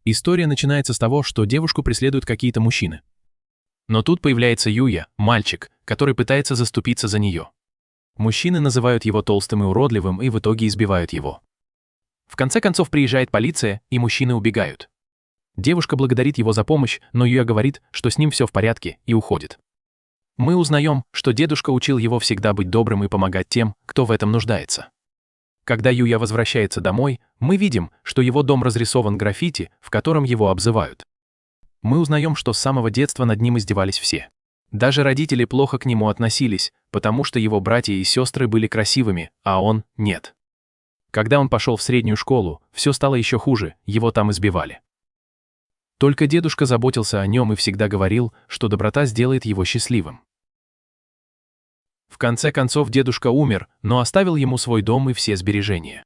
История начинается с того, что девушку преследуют какие-то мужчины. Но тут появляется Юя, мальчик, который пытается заступиться за нее. Мужчины называют его толстым и уродливым и в итоге избивают его. В конце концов приезжает полиция, и мужчины убегают. Девушка благодарит его за помощь, но Юя говорит, что с ним все в порядке, и уходит. Мы узнаем, что дедушка учил его всегда быть добрым и помогать тем, кто в этом нуждается. Когда Юя возвращается домой, мы видим, что его дом разрисован граффити, в котором его обзывают. Мы узнаем, что с самого детства над ним издевались все. Даже родители плохо к нему относились, потому что его братья и сестры были красивыми, а он – нет. Когда он пошел в среднюю школу, все стало еще хуже, его там избивали. Только дедушка заботился о нем и всегда говорил, что доброта сделает его счастливым. В конце концов дедушка умер, но оставил ему свой дом и все сбережения.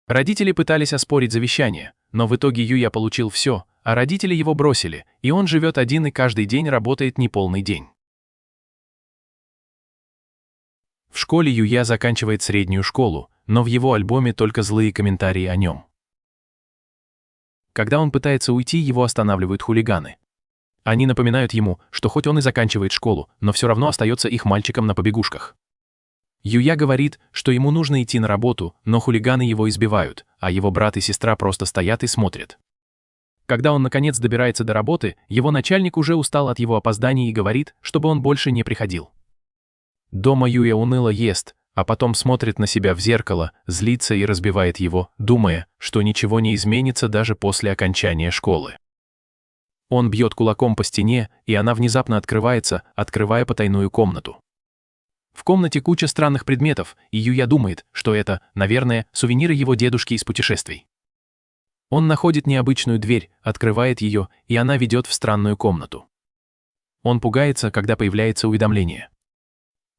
Родители пытались оспорить завещание, но в итоге Юя получил все, а родители его бросили, и он живет один и каждый день работает неполный день. В школе Юя заканчивает среднюю школу, но в его альбоме только злые комментарии о нем. Когда он пытается уйти, его останавливают хулиганы. Они напоминают ему, что хоть он и заканчивает школу, но все равно остается их мальчиком на побегушках. Юя говорит, что ему нужно идти на работу, но хулиганы его избивают, а его брат и сестра просто стоят и смотрят. Когда он наконец добирается до работы, его начальник уже устал от его опозданий и говорит, чтобы он больше не приходил. Дома Юя уныло ест, а потом смотрит на себя в зеркало, злится и разбивает его, думая, что ничего не изменится даже после окончания школы. Он бьет кулаком по стене, и она внезапно открывается, открывая потайную комнату. В комнате куча странных предметов, и Юя думает, что это, наверное, сувениры его дедушки из путешествий. Он находит необычную дверь, открывает ее, и она ведет в странную комнату. Он пугается, когда появляется уведомление.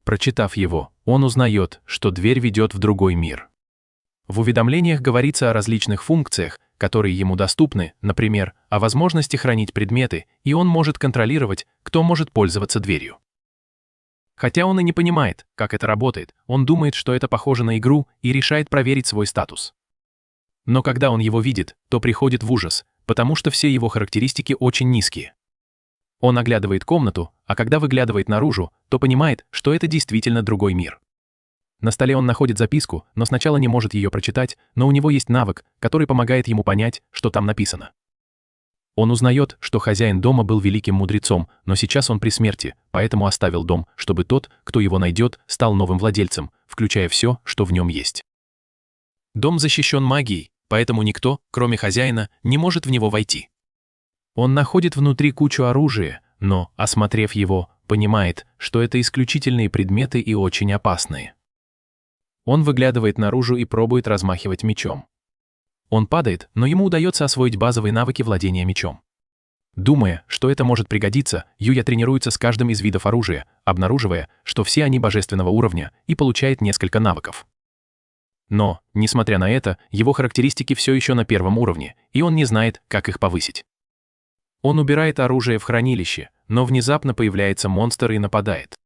Прочитав его, он узнает, что дверь ведет в другой мир. В уведомлениях говорится о различных функциях, которые ему доступны, например, о возможности хранить предметы, и он может контролировать, кто может пользоваться дверью. Хотя он и не понимает, как это работает, он думает, что это похоже на игру, и решает проверить свой статус. Но когда он его видит, то приходит в ужас, потому что все его характеристики очень низкие. Он оглядывает комнату, а когда выглядывает наружу, то понимает, что это действительно другой мир. На столе он находит записку, но сначала не может ее прочитать, но у него есть навык, который помогает ему понять, что там написано. Он узнает, что хозяин дома был великим мудрецом, но сейчас он при смерти, поэтому оставил дом, чтобы тот, кто его найдет, стал новым владельцем, включая все, что в нем есть. Дом защищен магией, поэтому никто, кроме хозяина, не может в него войти. Он находит внутри кучу оружия, но, осмотрев его, понимает, что это исключительные предметы и очень опасные. Он выглядывает наружу и пробует размахивать мечом. Он падает, но ему удается освоить базовые навыки владения мечом. Думая, что это может пригодиться, Юя тренируется с каждым из видов оружия, обнаруживая, что все они божественного уровня, и получает несколько навыков. Но, несмотря на это, его характеристики все еще на первом уровне, и он не знает, как их повысить. Он убирает оружие в хранилище, но внезапно появляется монстр и нападает.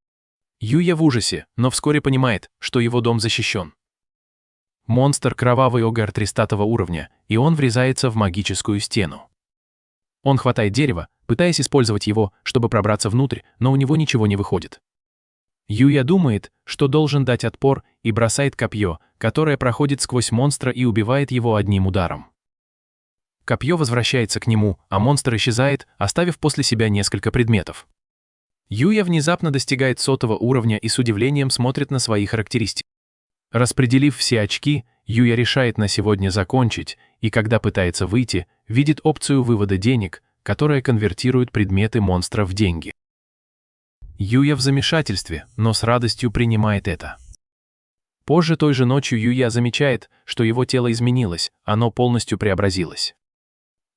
Юя в ужасе, но вскоре понимает, что его дом защищен. Монстр — кровавый огр 300 уровня, и он врезается в магическую стену. Он хватает дерево, пытаясь использовать его, чтобы пробраться внутрь, но у него ничего не выходит. Юя думает, что должен дать отпор, и бросает копье, которое проходит сквозь монстра и убивает его одним ударом. Копье возвращается к нему, а монстр исчезает, оставив после себя несколько предметов. Юя внезапно достигает 100 уровня и с удивлением смотрит на свои характеристики. Распределив все очки, Юя решает на сегодня закончить, и когда пытается выйти, видит опцию вывода денег, которая конвертирует предметы монстра в деньги. Юя в замешательстве, но с радостью принимает это. Позже той же ночью Юя замечает, что его тело изменилось, оно полностью преобразилось.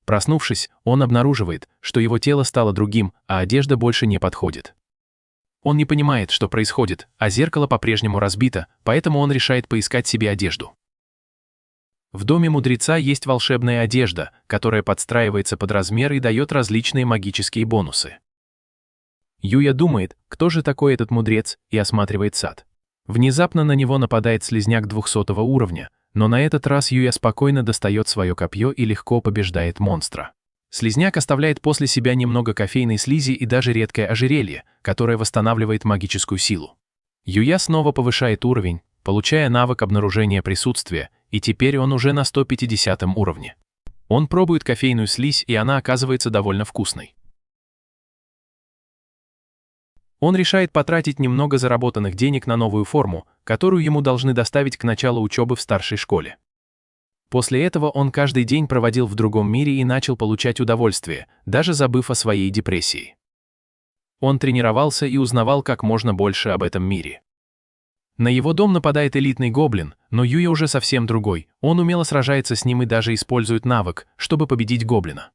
Проснувшись, он обнаруживает, что его тело стало другим, а одежда больше не подходит. Он не понимает, что происходит, а зеркало по-прежнему разбито, поэтому он решает поискать себе одежду. В доме мудреца есть волшебная одежда, которая подстраивается под размер и дает различные магические бонусы. Юя думает, кто же такой этот мудрец, и осматривает сад. Внезапно на него нападает слизняк 200 уровня, но на этот раз Юя спокойно достает свое копье и легко побеждает монстра. Слизняк оставляет после себя немного кофейной слизи и даже редкое ожерелье, которое восстанавливает магическую силу. Юя снова повышает уровень, получая навык обнаружения присутствия, и теперь он уже на 150 уровне. Он пробует кофейную слизь, и она оказывается довольно вкусной. Он решает потратить немного заработанных денег на новую форму, которую ему должны доставить к началу учебы в старшей школе. После этого он каждый день проводил в другом мире и начал получать удовольствие, даже забыв о своей депрессии. Он тренировался и узнавал как можно больше об этом мире. На его дом нападает элитный гоблин, но Юя уже совсем другой, он умело сражается с ним и даже использует навык, чтобы победить гоблина.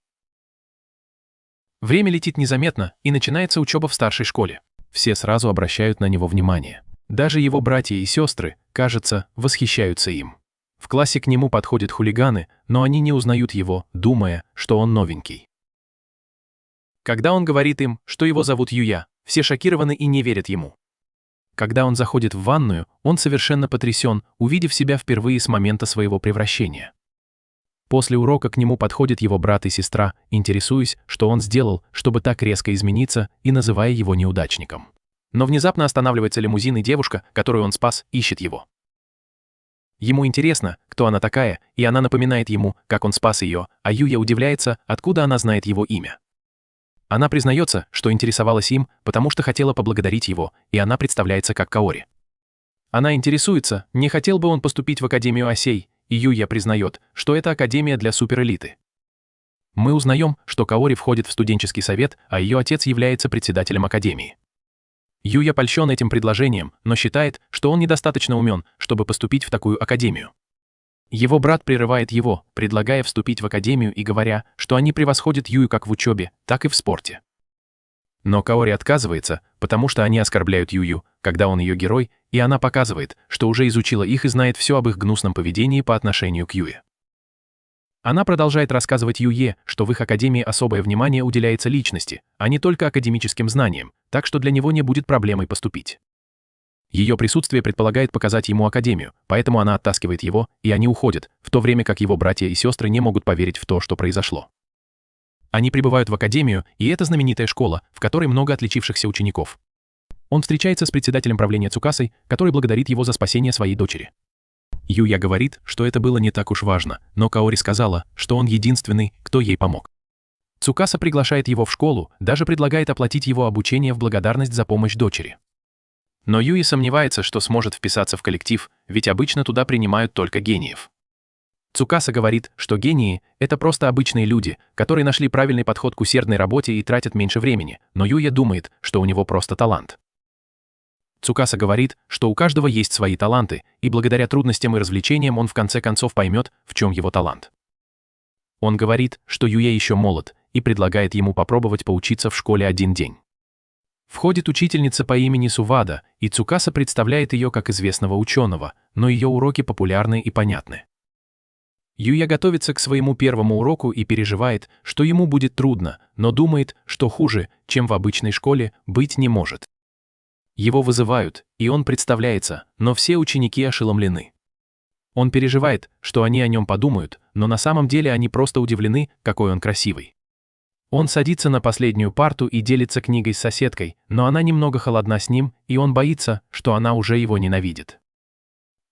Время летит незаметно, и начинается учеба в старшей школе. Все сразу обращают на него внимание. Даже его братья и сестры, кажется, восхищаются им. В классе к нему подходят хулиганы, но они не узнают его, думая, что он новенький. Когда он говорит им, что его зовут Юя, все шокированы и не верят ему. Когда он заходит в ванную, он совершенно потрясен, увидев себя впервые с момента своего превращения. После урока к нему подходят его брат и сестра, интересуясь, что он сделал, чтобы так резко измениться, и называя его неудачником. Но внезапно останавливается лимузин, и девушка, которую он спас, ищет его. Ему интересно, кто она такая, и она напоминает ему, как он спас ее, а Юя удивляется, откуда она знает его имя. Она признается, что интересовалась им, потому что хотела поблагодарить его, и она представляется как Каори. Она интересуется, не хотел бы он поступить в Академию Осей, и Юя признает, что это Академия для суперэлиты. Мы узнаем, что Каори входит в студенческий совет, а ее отец является председателем Академии. Юя польщен этим предложением, но считает, что он недостаточно умен, чтобы поступить в такую академию. Его брат прерывает его, предлагая вступить в академию и говоря, что они превосходят Юю как в учебе, так и в спорте. Но Каори отказывается, потому что они оскорбляют Юю, когда он ее герой, и она показывает, что уже изучила их и знает все об их гнусном поведении по отношению к Юе. Она продолжает рассказывать Юе, что в их академии особое внимание уделяется личности, а не только академическим знаниям, так что для него не будет проблемой поступить. Ее присутствие предполагает показать ему академию, поэтому она оттаскивает его, и они уходят, в то время как его братья и сестры не могут поверить в то, что произошло. Они прибывают в академию, и это знаменитая школа, в которой много отличившихся учеников. Он встречается с председателем правления Цукасой, который благодарит его за спасение своей дочери. Юя говорит, что это было не так уж важно, но Каори сказала, что он единственный, кто ей помог. Цукаса приглашает его в школу, даже предлагает оплатить его обучение в благодарность за помощь дочери. Но Юи сомневается, что сможет вписаться в коллектив, ведь обычно туда принимают только гениев. Цукаса говорит, что гении — это просто обычные люди, которые нашли правильный подход к усердной работе и тратят меньше времени, но Юя думает, что у него просто талант. Цукаса говорит, что у каждого есть свои таланты, и благодаря трудностям и развлечениям он в конце концов поймет, в чем его талант. Он говорит, что Юя еще молод, и предлагает ему попробовать поучиться в школе один день. Входит учительница по имени Сувада, и Цукаса представляет ее как известного ученого, но ее уроки популярны и понятны. Юя готовится к своему первому уроку и переживает, что ему будет трудно, но думает, что хуже, чем в обычной школе, быть не может. Его вызывают, и он представляется, но все ученики ошеломлены. Он переживает, что они о нем подумают, но на самом деле они просто удивлены, какой он красивый. Он садится на последнюю парту и делится книгой с соседкой, но она немного холодна с ним, и он боится, что она уже его ненавидит.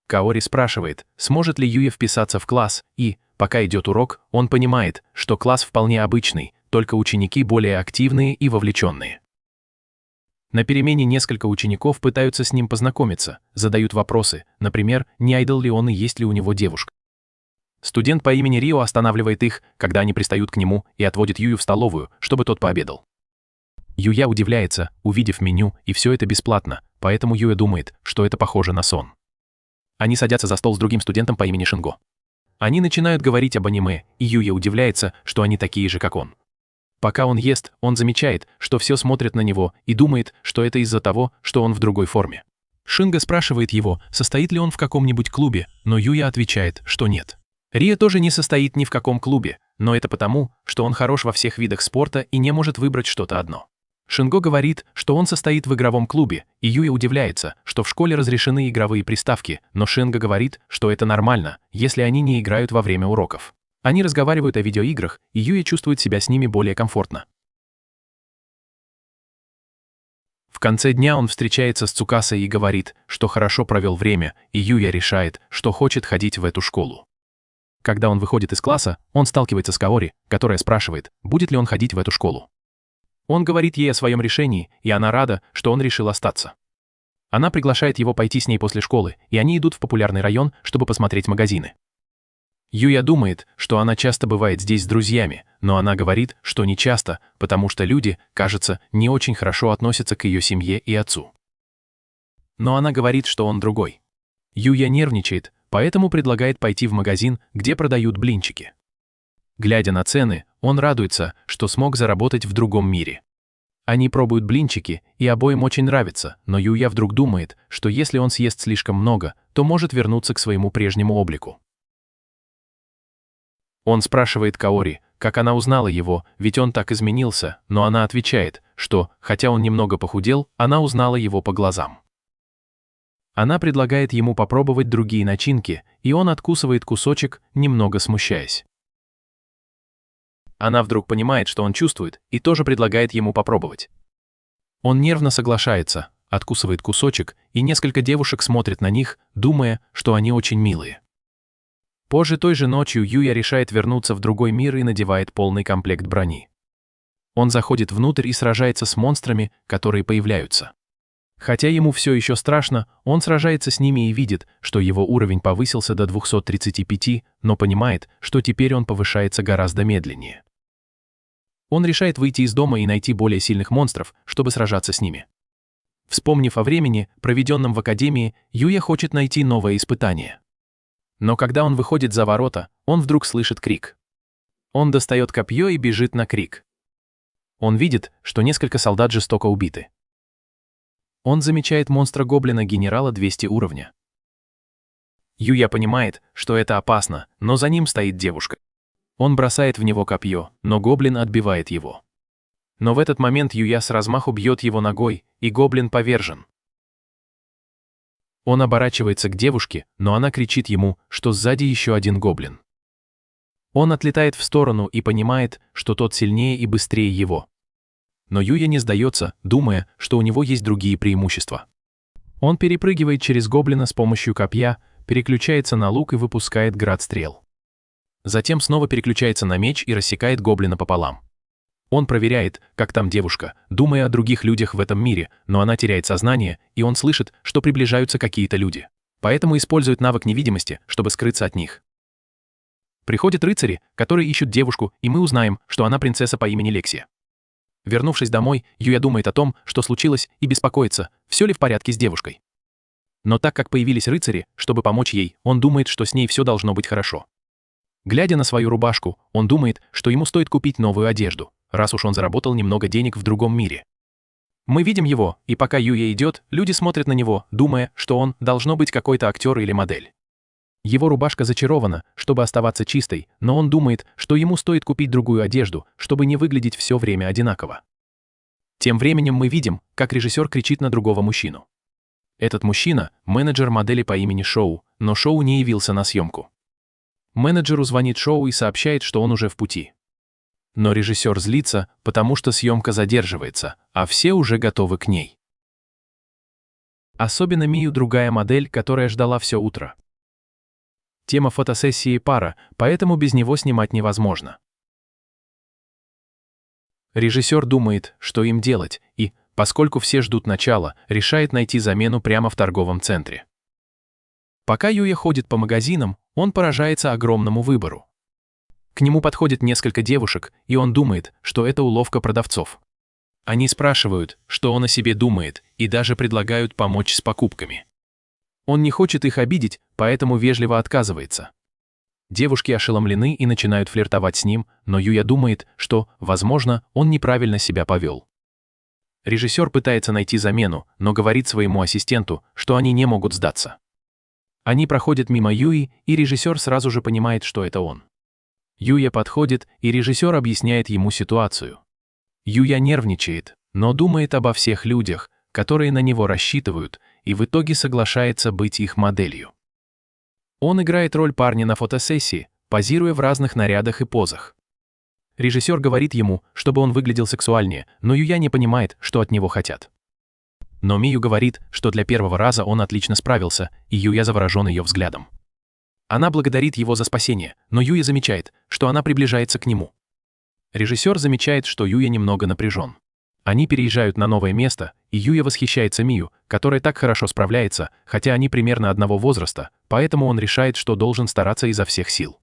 Каори спрашивает, сможет ли Юя вписаться в класс, и, пока идет урок, он понимает, что класс вполне обычный, только ученики более активные и вовлеченные. На перемене несколько учеников пытаются с ним познакомиться, задают вопросы, например, не айдол ли он и есть ли у него девушка. Студент по имени Рио останавливает их, когда они пристают к нему, и отводит Юю в столовую, чтобы тот пообедал. Юя удивляется, увидев меню, и все это бесплатно, поэтому Юя думает, что это похоже на сон. Они садятся за стол с другим студентом по имени Шинго. Они начинают говорить об аниме, и Юя удивляется, что они такие же, как он. Пока он ест, он замечает, что все смотрят на него, и думает, что это из-за того, что он в другой форме. Шинго спрашивает его, состоит ли он в каком-нибудь клубе, но Юя отвечает, что нет. Рио тоже не состоит ни в каком клубе, но это потому, что он хорош во всех видах спорта и не может выбрать что-то одно. Шинго говорит, что он состоит в игровом клубе, и Юя удивляется, что в школе разрешены игровые приставки, но Шинго говорит, что это нормально, если они не играют во время уроков. Они разговаривают о видеоиграх, и Юя чувствует себя с ними более комфортно. В конце дня он встречается с Цукасой и говорит, что хорошо провел время, и Юя решает, что хочет ходить в эту школу. Когда он выходит из класса, он сталкивается с Каори, которая спрашивает, будет ли он ходить в эту школу. Он говорит ей о своем решении, и она рада, что он решил остаться. Она приглашает его пойти с ней после школы, и они идут в популярный район, чтобы посмотреть магазины. Юя думает, что она часто бывает здесь с друзьями, но она говорит, что не часто, потому что люди, кажется, не очень хорошо относятся к ее семье и отцу. Но она говорит, что он другой. Юя нервничает, поэтому предлагает пойти в магазин, где продают блинчики. Глядя на цены, он радуется, что смог заработать в другом мире. Они пробуют блинчики, и обоим очень нравится, но Юя вдруг думает, что если он съест слишком много, то может вернуться к своему прежнему облику. Он спрашивает Каори, как она узнала его, ведь он так изменился, но она отвечает, что, хотя он немного похудел, она узнала его по глазам. Она предлагает ему попробовать другие начинки, и он откусывает кусочек, немного смущаясь. Она вдруг понимает, что он чувствует, и тоже предлагает ему попробовать. Он нервно соглашается, откусывает кусочек, и несколько девушек смотрят на них, думая, что они очень милые. Позже той же ночью Юя решает вернуться в другой мир и надевает полный комплект брони. Он заходит внутрь и сражается с монстрами, которые появляются. Хотя ему все еще страшно, он сражается с ними и видит, что его уровень повысился до 235, но понимает, что теперь он повышается гораздо медленнее. Он решает выйти из дома и найти более сильных монстров, чтобы сражаться с ними. Вспомнив о времени, проведенном в академии, Юя хочет найти новое испытание. Но когда он выходит за ворота, он вдруг слышит крик. Он достает копье и бежит на крик. Он видит, что несколько солдат жестоко убиты. Он замечает монстра-гоблина генерала 200 уровня. Юя понимает, что это опасно, но за ним стоит девушка. Он бросает в него копье, но гоблин отбивает его. Но в этот момент Юя с размаху бьет его ногой, и гоблин повержен. Он оборачивается к девушке, но она кричит ему, что сзади еще один гоблин. Он отлетает в сторону и понимает, что тот сильнее и быстрее его. Но Юя не сдается, думая, что у него есть другие преимущества. Он перепрыгивает через гоблина с помощью копья, переключается на лук и выпускает град стрел. Затем снова переключается на меч и рассекает гоблина пополам. Он проверяет, как там девушка, думая о других людях в этом мире, но она теряет сознание, и он слышит, что приближаются какие-то люди. Поэтому использует навык невидимости, чтобы скрыться от них. Приходят рыцари, которые ищут девушку, и мы узнаем, что она принцесса по имени Лексия. Вернувшись домой, Юя думает о том, что случилось, и беспокоится, все ли в порядке с девушкой. Но так как появились рыцари, чтобы помочь ей, он думает, что с ней все должно быть хорошо. Глядя на свою рубашку, он думает, что ему стоит купить новую одежду, раз уж он заработал немного денег в другом мире. Мы видим его, и пока Юя идет, люди смотрят на него, думая, что он должно быть какой-то актер или модель. Его рубашка зачарована, чтобы оставаться чистой, но он думает, что ему стоит купить другую одежду, чтобы не выглядеть все время одинаково. Тем временем мы видим, как режиссер кричит на другого мужчину. Этот мужчина – менеджер модели по имени Шоу, но Шоу не явился на съемку. Менеджеру звонит Шоу и сообщает, что он уже в пути. Но режиссер злится, потому что съемка задерживается, а все уже готовы к ней. Особенно Мию другая модель, которая ждала все утро. Тема фотосессии пара, поэтому без него снимать невозможно. Режиссер думает, что им делать, и, поскольку все ждут начала, решает найти замену прямо в торговом центре. Пока Юя ходит по магазинам, он поражается огромному выбору. К нему подходит несколько девушек, и он думает, что это уловка продавцов. Они спрашивают, что он о себе думает, и даже предлагают помочь с покупками. Он не хочет их обидеть, поэтому вежливо отказывается. Девушки ошеломлены и начинают флиртовать с ним, но Юя думает, что, возможно, он неправильно себя повел. Режиссер пытается найти замену, но говорит своему ассистенту, что они не могут сдаться. Они проходят мимо Юи, и режиссер сразу же понимает, что это он. Юя подходит, и режиссер объясняет ему ситуацию. Юя нервничает, но думает обо всех людях, которые на него рассчитывают, и в итоге соглашается быть их моделью. Он играет роль парня на фотосессии, позируя в разных нарядах и позах. Режиссер говорит ему, чтобы он выглядел сексуальнее, но Юя не понимает, что от него хотят. Но Мию говорит, что для первого раза он отлично справился, и Юя заворожен ее взглядом. Она благодарит его за спасение, но Юя замечает, что она приближается к нему. Режиссер замечает, что Юя немного напряжен. Они переезжают на новое место, и Юя восхищается Мию, которая так хорошо справляется, хотя они примерно одного возраста, поэтому он решает, что должен стараться изо всех сил.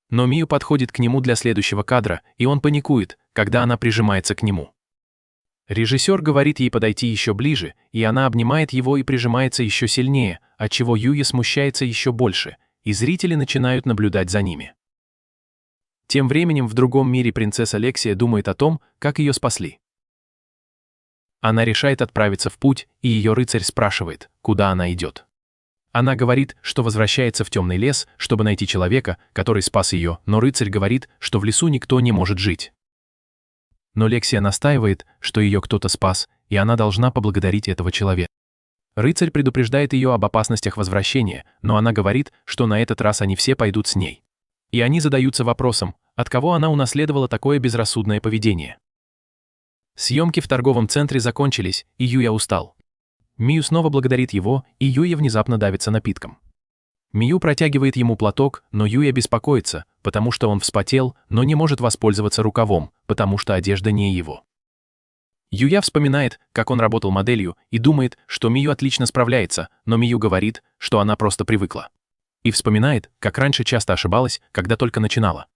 Но Мию подходит к нему для следующего кадра, и он паникует, когда она прижимается к нему. Режиссер говорит ей подойти еще ближе, и она обнимает его и прижимается еще сильнее, отчего Юя смущается еще больше, и зрители начинают наблюдать за ними. Тем временем в другом мире принцесса Лексия думает о том, как ее спасли. Она решает отправиться в путь, и ее рыцарь спрашивает, куда она идет. Она говорит, что возвращается в темный лес, чтобы найти человека, который спас ее, но рыцарь говорит, что в лесу никто не может жить. Но Лексия настаивает, что ее кто-то спас, и она должна поблагодарить этого человека. Рыцарь предупреждает ее об опасностях возвращения, но она говорит, что на этот раз они все пойдут с ней. И они задаются вопросом, от кого она унаследовала такое безрассудное поведение. Съемки в торговом центре закончились, и Юя устал. Мию снова благодарит его, и Юя внезапно давится напитком. Мию протягивает ему платок, но Юя беспокоится, потому что он вспотел, но не может воспользоваться рукавом, потому что одежда не его. Юя вспоминает, как он работал моделью, и думает, что Мию отлично справляется, но Мию говорит, что она просто привыкла. И вспоминает, как раньше часто ошибалась, когда только начинала.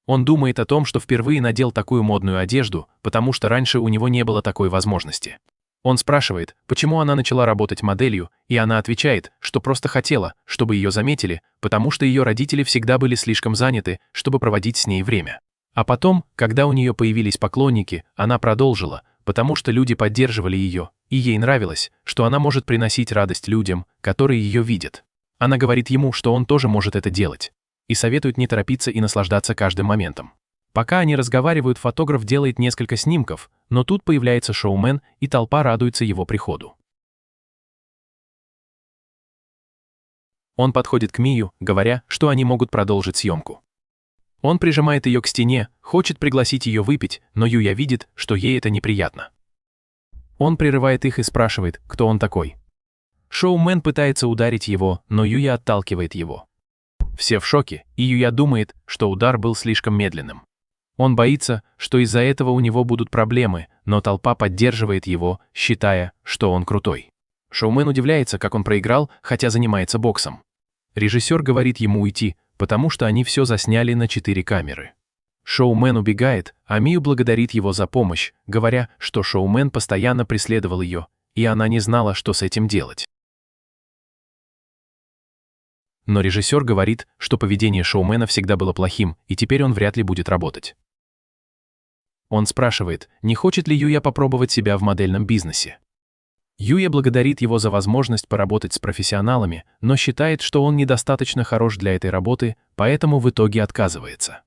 Он думает о том, что впервые надел такую модную одежду, потому что раньше у него не было такой возможности. Он спрашивает, почему она начала работать моделью, и она отвечает, что просто хотела, чтобы ее заметили, потому что ее родители всегда были слишком заняты, чтобы проводить с ней время. А потом, когда у нее появились поклонники, она продолжила, потому что люди поддерживали ее, и ей нравилось, что она может приносить радость людям, которые ее видят. Она говорит ему, что он тоже может это делать, и советует не торопиться и наслаждаться каждым моментом. Пока они разговаривают, фотограф делает несколько снимков, но тут появляется шоумен, и толпа радуется его приходу. Он подходит к Мию, говоря, что они могут продолжить съемку. Он прижимает ее к стене, хочет пригласить ее выпить, но Юя видит, что ей это неприятно. Он прерывает их и спрашивает, кто он такой. Шоумен пытается ударить его, но Юя отталкивает его. Все в шоке, и Юя думает, что удар был слишком медленным. Он боится, что из-за этого у него будут проблемы, но толпа поддерживает его, считая, что он крутой. Шоумен удивляется, как он проиграл, хотя занимается боксом. Режиссер говорит ему уйти, потому что они все засняли на 4 камеры. Шоумен убегает, а Мию благодарит его за помощь, говоря, что шоумен постоянно преследовал ее, и она не знала, что с этим делать. Но режиссер говорит, что поведение шоумена всегда было плохим, и теперь он вряд ли будет работать. Он спрашивает, не хочет ли Юя попробовать себя в модельном бизнесе. Юя благодарит его за возможность поработать с профессионалами, но считает, что он недостаточно хорош для этой работы, поэтому в итоге отказывается.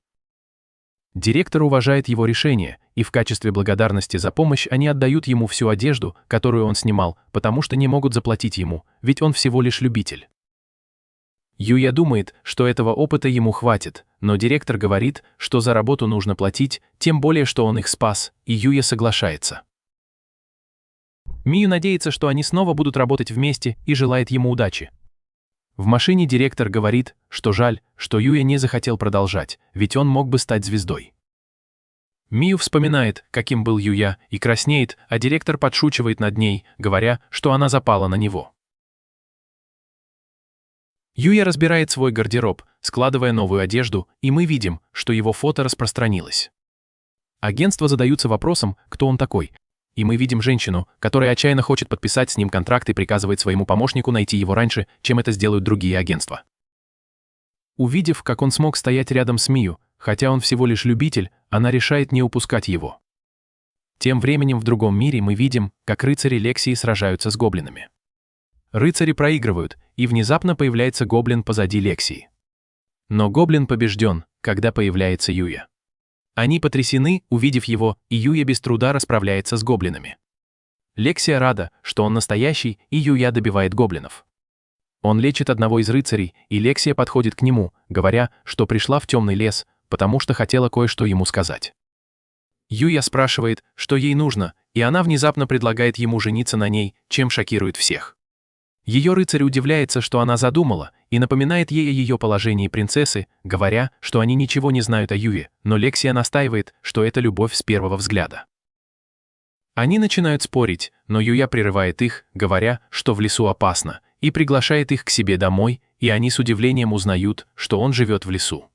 Директор уважает его решение, и в качестве благодарности за помощь они отдают ему всю одежду, которую он снимал, потому что не могут заплатить ему, ведь он всего лишь любитель. Юя думает, что этого опыта ему хватит, но директор говорит, что за работу нужно платить, тем более, что он их спас, и Юя соглашается. Мию надеется, что они снова будут работать вместе, и желает ему удачи. В машине директор говорит, что жаль, что Юя не захотел продолжать, ведь он мог бы стать звездой. Мию вспоминает, каким был Юя, и краснеет, а директор подшучивает над ней, говоря, что она запала на него. Юя разбирает свой гардероб, складывая новую одежду, и мы видим, что его фото распространилось. Агентства задаются вопросом, кто он такой, и мы видим женщину, которая отчаянно хочет подписать с ним контракт и приказывает своему помощнику найти его раньше, чем это сделают другие агентства. Увидев, как он смог стоять рядом с Мию, хотя он всего лишь любитель, она решает не упускать его. Тем временем в другом мире мы видим, как рыцари Лексии сражаются с гоблинами. Рыцари проигрывают, и внезапно появляется гоблин позади Лексии. Но гоблин побежден, когда появляется Юя. Они потрясены, увидев его, и Юя без труда расправляется с гоблинами. Лексия рада, что он настоящий, и Юя добивает гоблинов. Он лечит одного из рыцарей, и Лексия подходит к нему, говоря, что пришла в темный лес, потому что хотела кое-что ему сказать. Юя спрашивает, что ей нужно, и она внезапно предлагает ему жениться на ней, чем шокирует всех. Ее рыцарь удивляется, что она задумала, и напоминает ей о ее положении принцессы, говоря, что они ничего не знают о Юе, но Лексия настаивает, что это любовь с первого взгляда. Они начинают спорить, но Юя прерывает их, говоря, что в лесу опасно, и приглашает их к себе домой, и они с удивлением узнают, что он живет в лесу.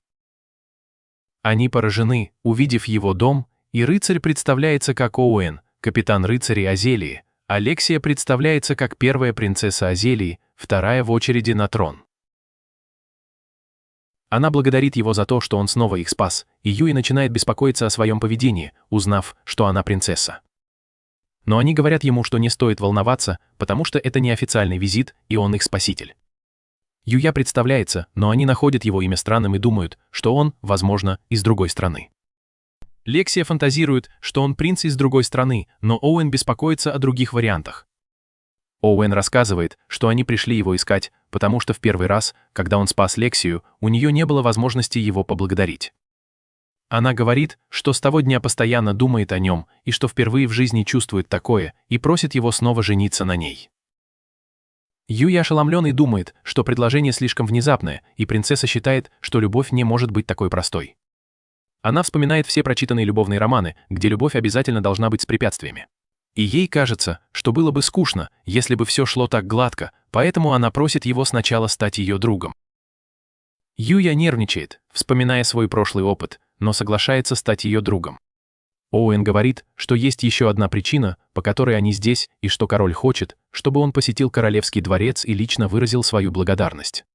Они поражены, увидев его дом, и рыцарь представляется как Оуэн, капитан рыцарей Азелии, а Лексия представляется как первая принцесса Азелии, вторая в очереди на трон. Она благодарит его за то, что он снова их спас, и Юи начинает беспокоиться о своем поведении, узнав, что она принцесса. Но они говорят ему, что не стоит волноваться, потому что это неофициальный визит, и он их спаситель. Юя представляется, но они находят его имя странным и думают, что он, возможно, из другой страны. Лексия фантазирует, что он принц из другой страны, но Оуэн беспокоится о других вариантах. Оуэн рассказывает, что они пришли его искать, потому что в первый раз, когда он спас Лексию, у нее не было возможности его поблагодарить. Она говорит, что с того дня постоянно думает о нем, и что впервые в жизни чувствует такое, и просит его снова жениться на ней. Юя ошеломленный думает, что предложение слишком внезапное, и принцесса считает, что любовь не может быть такой простой. Она вспоминает все прочитанные любовные романы, где любовь обязательно должна быть с препятствиями. И ей кажется, что было бы скучно, если бы все шло так гладко, поэтому она просит его сначала стать ее другом. Юя нервничает, вспоминая свой прошлый опыт, но соглашается стать ее другом. Оуэн говорит, что есть еще одна причина, по которой они здесь, и что король хочет, чтобы он посетил королевский дворец и лично выразил свою благодарность.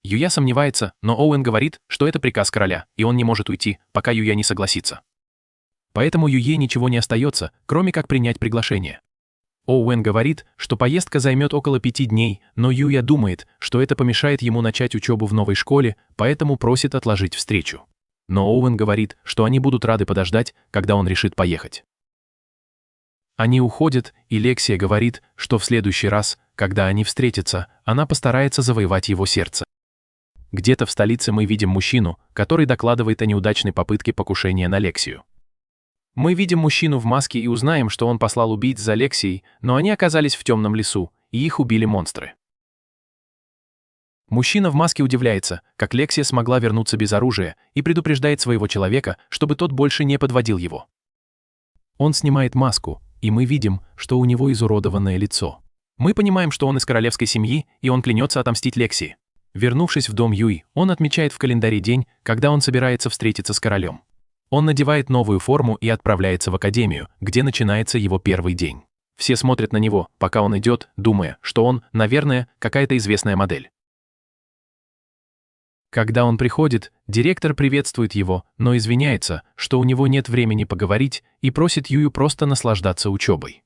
Юя сомневается, но Оуэн говорит, что это приказ короля, и он не может уйти, пока Юя не согласится. Поэтому Юе ничего не остается, кроме как принять приглашение. Оуэн говорит, что поездка займет около 5 дней, но Юя думает, что это помешает ему начать учебу в новой школе, поэтому просит отложить встречу. Но Оуэн говорит, что они будут рады подождать, когда он решит поехать. Они уходят, и Лексия говорит, что в следующий раз, когда они встретятся, она постарается завоевать его сердце. Где-то в столице мы видим мужчину, который докладывает о неудачной попытке покушения на Лексию. Мы видим мужчину в маске и узнаем, что он послал убийц за Лексией, но они оказались в темном лесу, и их убили монстры. Мужчина в маске удивляется, как Лексия смогла вернуться без оружия, и предупреждает своего человека, чтобы тот больше не подводил его. Он снимает маску, и мы видим, что у него изуродованное лицо. Мы понимаем, что он из королевской семьи, и он клянется отомстить Лексии. Вернувшись в дом Юй, он отмечает в календаре день, когда он собирается встретиться с королем. Он надевает новую форму и отправляется в академию, где начинается его первый день. Все смотрят на него, пока он идет, думая, что он, наверное, какая-то известная модель. Когда он приходит, директор приветствует его, но извиняется, что у него нет времени поговорить, и просит Юю просто наслаждаться учебой.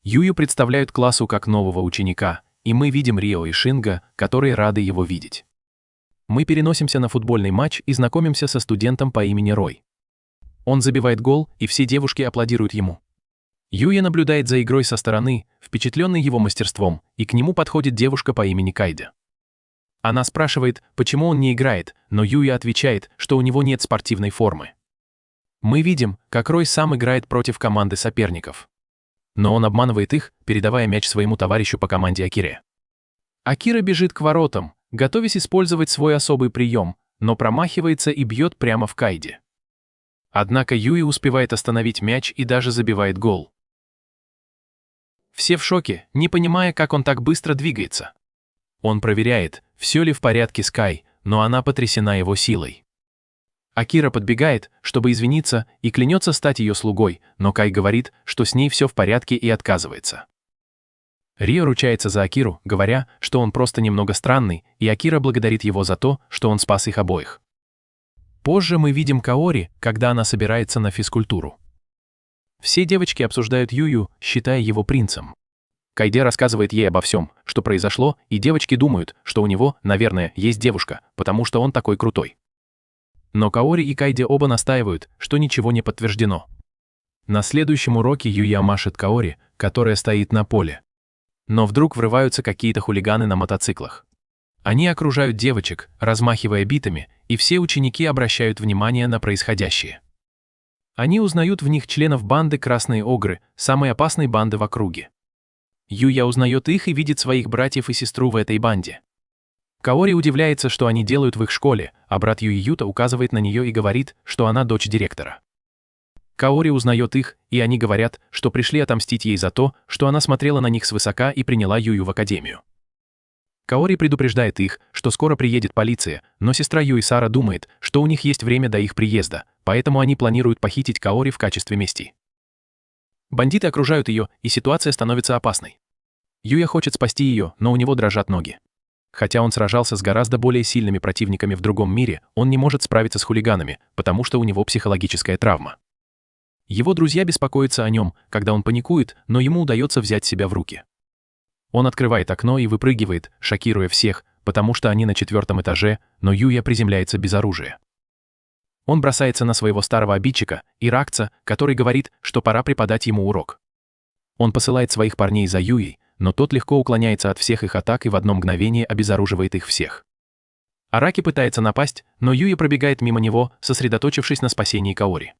Юю представляют классу как нового ученика, и мы видим Рио и Шинга, которые рады его видеть. Мы переносимся на футбольный матч и знакомимся со студентом по имени Рой. Он забивает гол, и все девушки аплодируют ему. Юя наблюдает за игрой со стороны, впечатленный его мастерством, и к нему подходит девушка по имени Кайде. Она спрашивает, почему он не играет, но Юя отвечает, что у него нет спортивной формы. Мы видим, как Рой сам играет против команды соперников. Но он обманывает их, передавая мяч своему товарищу по команде Акире. Акира бежит к воротам, готовясь использовать свой особый прием, но промахивается и бьет прямо в Кайде. Однако Юи успевает остановить мяч и даже забивает гол. Все в шоке, не понимая, как он так быстро двигается. Он проверяет, все ли в порядке с Кай, но она потрясена его силой. Акира подбегает, чтобы извиниться, и клянется стать ее слугой, но Кай говорит, что с ней все в порядке, и отказывается. Рио ручается за Акиру, говоря, что он просто немного странный, и Акира благодарит его за то, что он спас их обоих. Позже мы видим Каори, когда она собирается на физкультуру. Все девочки обсуждают Юю, считая его принцем. Кайде рассказывает ей обо всем, что произошло, и девочки думают, что у него, наверное, есть девушка, потому что он такой крутой. Но Каори и Кайде оба настаивают, что ничего не подтверждено. На следующем уроке Юя машет Каори, которая стоит на поле. Но вдруг врываются какие-то хулиганы на мотоциклах. Они окружают девочек, размахивая битами, и все ученики обращают внимание на происходящее. Они узнают в них членов банды «Красные Огры», самой опасной банды в округе. Юя узнает их и видит своих братьев и сестру в этой банде. Каори удивляется, что они делают в их школе, а брат Юи Юта указывает на нее и говорит, что она дочь директора. Каори узнает их, и они говорят, что пришли отомстить ей за то, что она смотрела на них свысока и приняла Юю в академию. Каори предупреждает их, что скоро приедет полиция, но сестра Юи Сара думает, что у них есть время до их приезда, поэтому они планируют похитить Каори в качестве мести. Бандиты окружают ее, и ситуация становится опасной. Юя хочет спасти ее, но у него дрожат ноги. Хотя он сражался с гораздо более сильными противниками в другом мире, он не может справиться с хулиганами, потому что у него психологическая травма. Его друзья беспокоятся о нем, когда он паникует, но ему удается взять себя в руки. Он открывает окно и выпрыгивает, шокируя всех, потому что они на 4-м этаже, но Юя приземляется без оружия. Он бросается на своего старого обидчика, Иракца, который говорит, что пора преподать ему урок. Он посылает своих парней за Юей, но тот легко уклоняется от всех их атак и в одно мгновение обезоруживает их всех. Араки пытается напасть, но Юя пробегает мимо него, сосредоточившись на спасении Каори.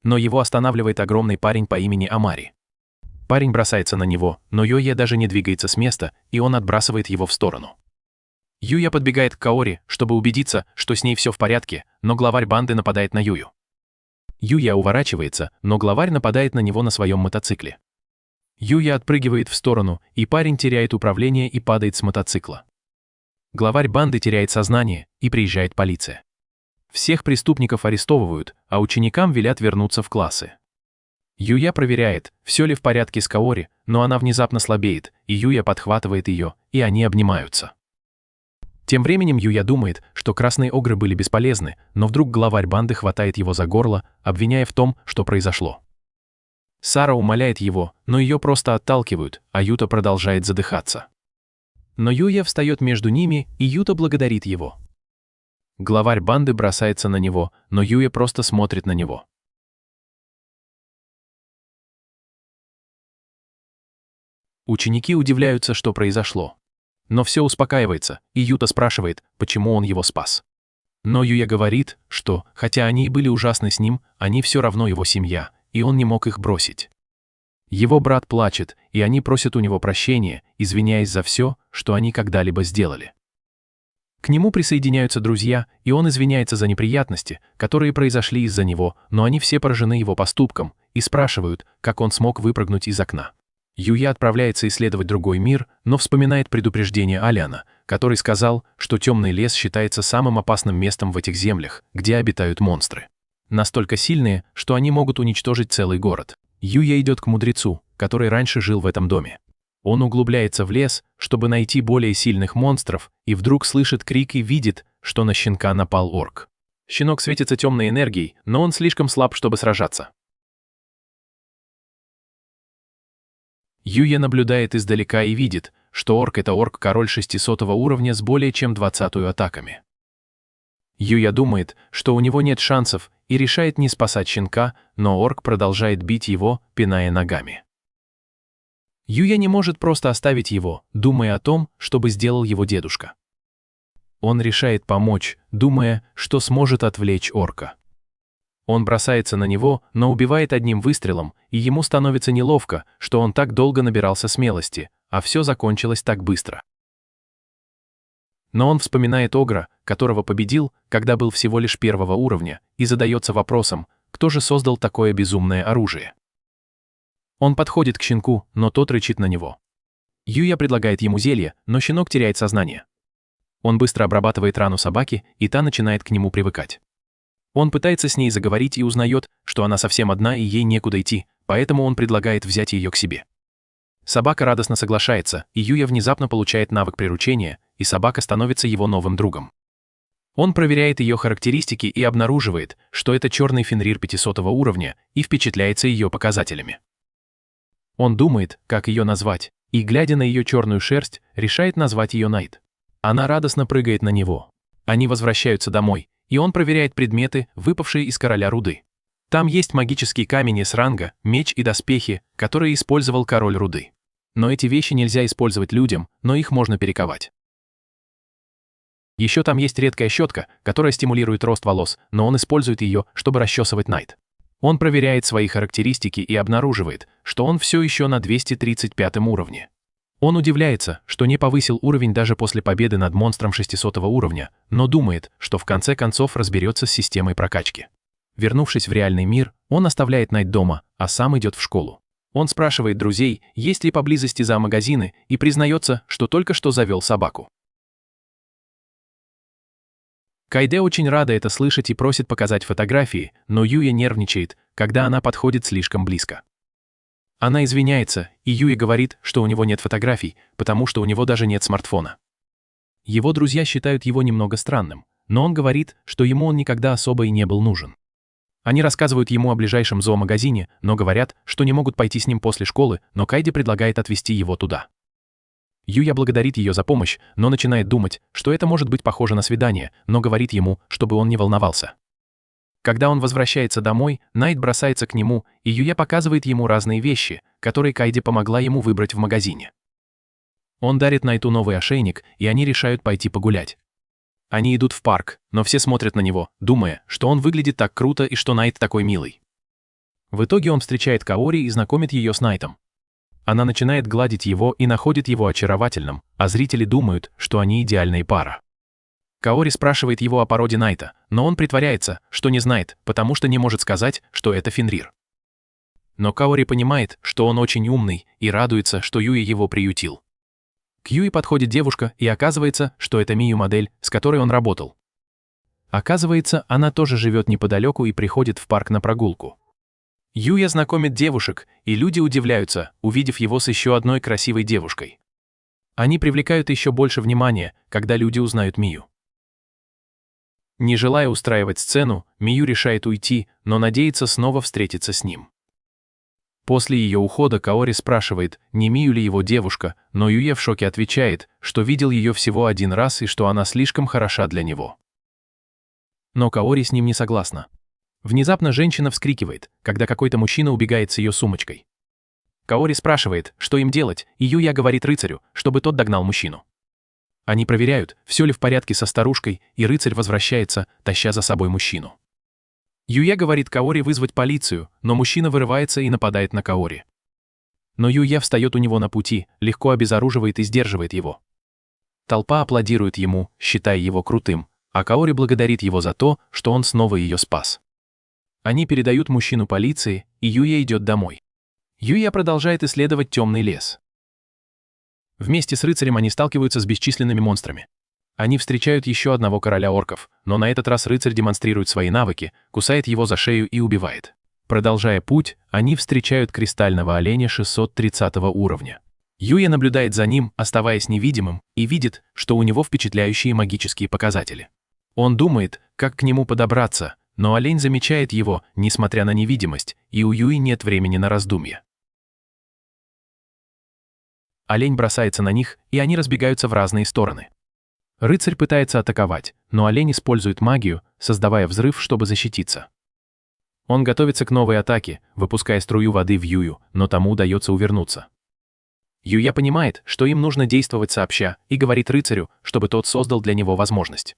Но его останавливает огромный парень по имени Амари. Парень бросается на него, но Юя даже не двигается с места, и он отбрасывает его в сторону. Юя подбегает к Каори, чтобы убедиться, что с ней все в порядке, но главарь банды нападает на Юю. Юя уворачивается, но главарь нападает на него на своем мотоцикле. Юя отпрыгивает в сторону, и парень теряет управление и падает с мотоцикла. Главарь банды теряет сознание, и приезжает полиция. Всех преступников арестовывают, а ученикам велят вернуться в классы. Юя проверяет, все ли в порядке с Каори, но она внезапно слабеет, и Юя подхватывает ее, и они обнимаются. Тем временем Юя думает, что красные огры были бесполезны, но вдруг главарь банды хватает его за горло, обвиняя в том, что произошло. Сара умоляет его, но ее просто отталкивают, а Юта продолжает задыхаться. Но Юя встает между ними, и Юта благодарит его. Главарь банды бросается на него, но Юя просто смотрит на него. Ученики удивляются, что произошло. Но все успокаивается, и Юта спрашивает, почему он его спас. Но Юя говорит, что, хотя они и были ужасны с ним, они все равно его семья, и он не мог их бросить. Его брат плачет, и они просят у него прощения, извиняясь за все, что они когда-либо сделали. К нему присоединяются друзья, и он извиняется за неприятности, которые произошли из-за него, но они все поражены его поступком и спрашивают, как он смог выпрыгнуть из окна. Юя отправляется исследовать другой мир, но вспоминает предупреждение Алиана, который сказал, что темный лес считается самым опасным местом в этих землях, где обитают монстры. Настолько сильные, что они могут уничтожить целый город. Юя идет к мудрецу, который раньше жил в этом доме. Он углубляется в лес, чтобы найти более сильных монстров, и вдруг слышит крик и видит, что на щенка напал орк. Щенок светится темной энергией, но он слишком слаб, чтобы сражаться. Юя наблюдает издалека и видит, что орк — это орк-король 600-го уровня с более чем 20-ю атаками. Юя думает, что у него нет шансов, и решает не спасать щенка, но орк продолжает бить его, пиная ногами. Юя не может просто оставить его, думая о том, что бы сделал его дедушка. Он решает помочь, думая, что сможет отвлечь орка. Он бросается на него, но убивает одним выстрелом, и ему становится неловко, что он так долго набирался смелости, а все закончилось так быстро. Но он вспоминает Огра, которого победил, когда был всего лишь 1-го уровня, и задается вопросом, кто же создал такое безумное оружие. Он подходит к щенку, но тот рычит на него. Юя предлагает ему зелье, но щенок теряет сознание. Он быстро обрабатывает рану собаки, и та начинает к нему привыкать. Он пытается с ней заговорить и узнает, что она совсем одна и ей некуда идти, поэтому он предлагает взять ее к себе. Собака радостно соглашается, и Юя внезапно получает навык приручения, и собака становится его новым другом. Он проверяет ее характеристики и обнаруживает, что это черный фенрир 500-го уровня, и впечатляется ее показателями. Он думает, как ее назвать, и, глядя на ее черную шерсть, решает назвать ее Найт. Она радостно прыгает на него. Они возвращаются домой, и он проверяет предметы, выпавшие из короля руды. Там есть магический камень S-ранга, меч и доспехи, которые использовал король руды. Но эти вещи нельзя использовать людям, но их можно перековать. Еще там есть редкая щетка, которая стимулирует рост волос, но он использует ее, чтобы расчесывать Найт. Он проверяет свои характеристики и обнаруживает, что он все еще на 235 уровне. Он удивляется, что не повысил уровень даже после победы над монстром 600 уровня, но думает, что в конце концов разберется с системой прокачки. Вернувшись в реальный мир, он оставляет Найт дома, а сам идет в школу. Он спрашивает друзей, есть ли поблизости зоомагазины, и признается, что только что завел собаку. Кайде очень рада это слышать и просит показать фотографии, но Юя нервничает, когда она подходит слишком близко. Она извиняется, и Юя говорит, что у него нет фотографий, потому что у него даже нет смартфона. Его друзья считают его немного странным, но он говорит, что ему он никогда особо и не был нужен. Они рассказывают ему о ближайшем зоомагазине, но говорят, что не могут пойти с ним после школы, но Кайде предлагает отвезти его туда. Юя благодарит ее за помощь, но начинает думать, что это может быть похоже на свидание, но говорит ему, чтобы он не волновался. Когда он возвращается домой, Найт бросается к нему, и Юя показывает ему разные вещи, которые Кайде помогла ему выбрать в магазине. Он дарит Найту новый ошейник, и они решают пойти погулять. Они идут в парк, но все смотрят на него, думая, что он выглядит так круто и что Найт такой милый. В итоге он встречает Каори и знакомит ее с Найтом. Она начинает гладить его и находит его очаровательным, а зрители думают, что они идеальная пара. Каори спрашивает его о породе Найта, но он притворяется, что не знает, потому что не может сказать, что это Фенрир. Но Каори понимает, что он очень умный, и радуется, что Юи его приютил. К Юи подходит девушка, и оказывается, что это Мию-модель, с которой он работал. Оказывается, она тоже живет неподалеку и приходит в парк на прогулку. Юя знакомит девушек, и люди удивляются, увидев его с еще одной красивой девушкой. Они привлекают еще больше внимания, когда люди узнают Мию. Не желая устраивать сцену, Мию решает уйти, но надеется снова встретиться с ним. После ее ухода Каори спрашивает, не Мию ли его девушка, но Юя в шоке отвечает, что видел ее всего один раз и что она слишком хороша для него. Но Каори с ним не согласна. Внезапно женщина вскрикивает, когда какой-то мужчина убегает с ее сумочкой. Каори спрашивает, что им делать, и Юя говорит рыцарю, чтобы тот догнал мужчину. Они проверяют, все ли в порядке со старушкой, и рыцарь возвращается, таща за собой мужчину. Юя говорит Каори вызвать полицию, но мужчина вырывается и нападает на Каори. Но Юя встает у него на пути, легко обезоруживает и сдерживает его. Толпа аплодирует ему, считая его крутым, а Каори благодарит его за то, что он снова ее спас. Они передают мужчину полиции, и Юя идет домой. Юя продолжает исследовать темный лес. Вместе с рыцарем они сталкиваются с бесчисленными монстрами. Они встречают еще одного короля орков, но на этот раз рыцарь демонстрирует свои навыки, кусает его за шею и убивает. Продолжая путь, они встречают кристального оленя 630 уровня. Юя наблюдает за ним, оставаясь невидимым, и видит, что у него впечатляющие магические показатели. Он думает, как к нему подобраться, но олень замечает его, несмотря на невидимость, и у Юи нет времени на раздумья. Олень бросается на них, и они разбегаются в разные стороны. Рыцарь пытается атаковать, но олень использует магию, создавая взрыв, чтобы защититься. Он готовится к новой атаке, выпуская струю воды в Юю, но тому удается увернуться. Юя понимает, что им нужно действовать сообща, и говорит рыцарю, чтобы тот создал для него возможность.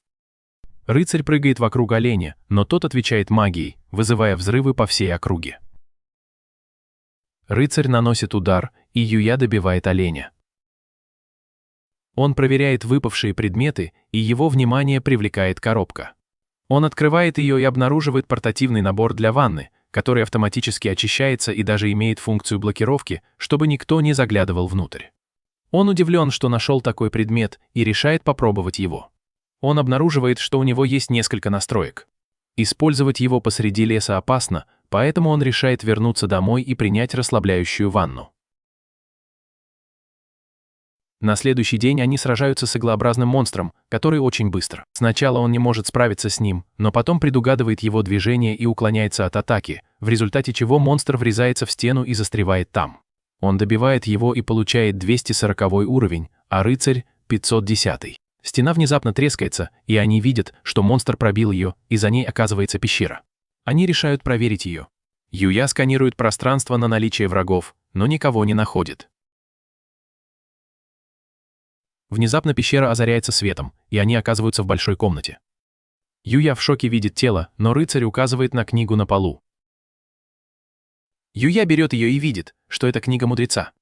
Рыцарь прыгает вокруг оленя, но тот отвечает магией, вызывая взрывы по всей округе. Рыцарь наносит удар, и Юя добивает оленя. Он проверяет выпавшие предметы, и его внимание привлекает коробка. Он открывает ее и обнаруживает портативный набор для ванны, который автоматически очищается и даже имеет функцию блокировки, чтобы никто не заглядывал внутрь. Он удивлен, что нашел такой предмет, и решает попробовать его. Он обнаруживает, что у него есть несколько настроек. Использовать его посреди леса опасно, поэтому он решает вернуться домой и принять расслабляющую ванну. На следующий день они сражаются с иглообразным монстром, который очень быстро. Сначала он не может справиться с ним, но потом предугадывает его движение и уклоняется от атаки, в результате чего монстр врезается в стену и застревает там. Он добивает его и получает 240 уровень, а рыцарь — 510. Стена внезапно трескается, и они видят, что монстр пробил ее, и за ней оказывается пещера. Они решают проверить ее. Юя сканирует пространство на наличие врагов, но никого не находит. Внезапно пещера озаряется светом, и они оказываются в большой комнате. Юя в шоке видит тело, но рыцарь указывает на книгу на полу. Юя берет ее и видит, что это книга мудреца.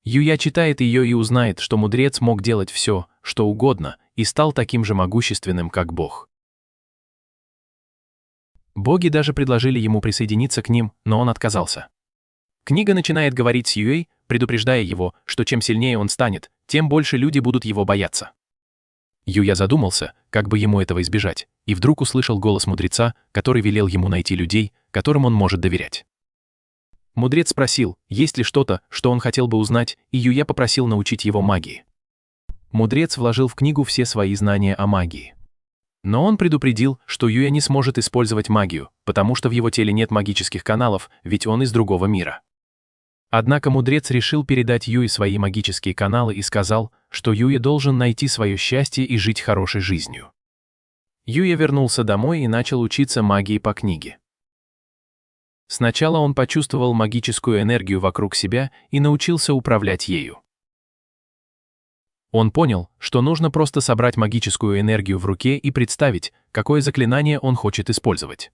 Юя читает ее и узнает, что мудрец мог делать все, что угодно, и стал таким же могущественным, как Бог. Боги даже предложили ему присоединиться к ним, но он отказался. Книга начинает говорить с Юей, предупреждая его, что чем сильнее он станет, тем больше люди будут его бояться. Юя задумался, как бы ему этого избежать, и вдруг услышал голос мудреца, который велел ему найти людей, которым он может доверять. Мудрец спросил, есть ли что-то, что он хотел бы узнать, и Юя попросил научить его магии. Мудрец вложил в книгу все свои знания о магии. Но он предупредил, что Юя не сможет использовать магию, потому что в его теле нет магических каналов, ведь он из другого мира. Однако мудрец решил передать Юе свои магические каналы и сказал, что Юя должен найти свое счастье и жить хорошей жизнью. Юя вернулся домой и начал учиться магии по книге. Сначала он почувствовал магическую энергию вокруг себя и научился управлять ею. Он понял, что нужно просто собрать магическую энергию в руке и представить, какое заклинание он хочет использовать.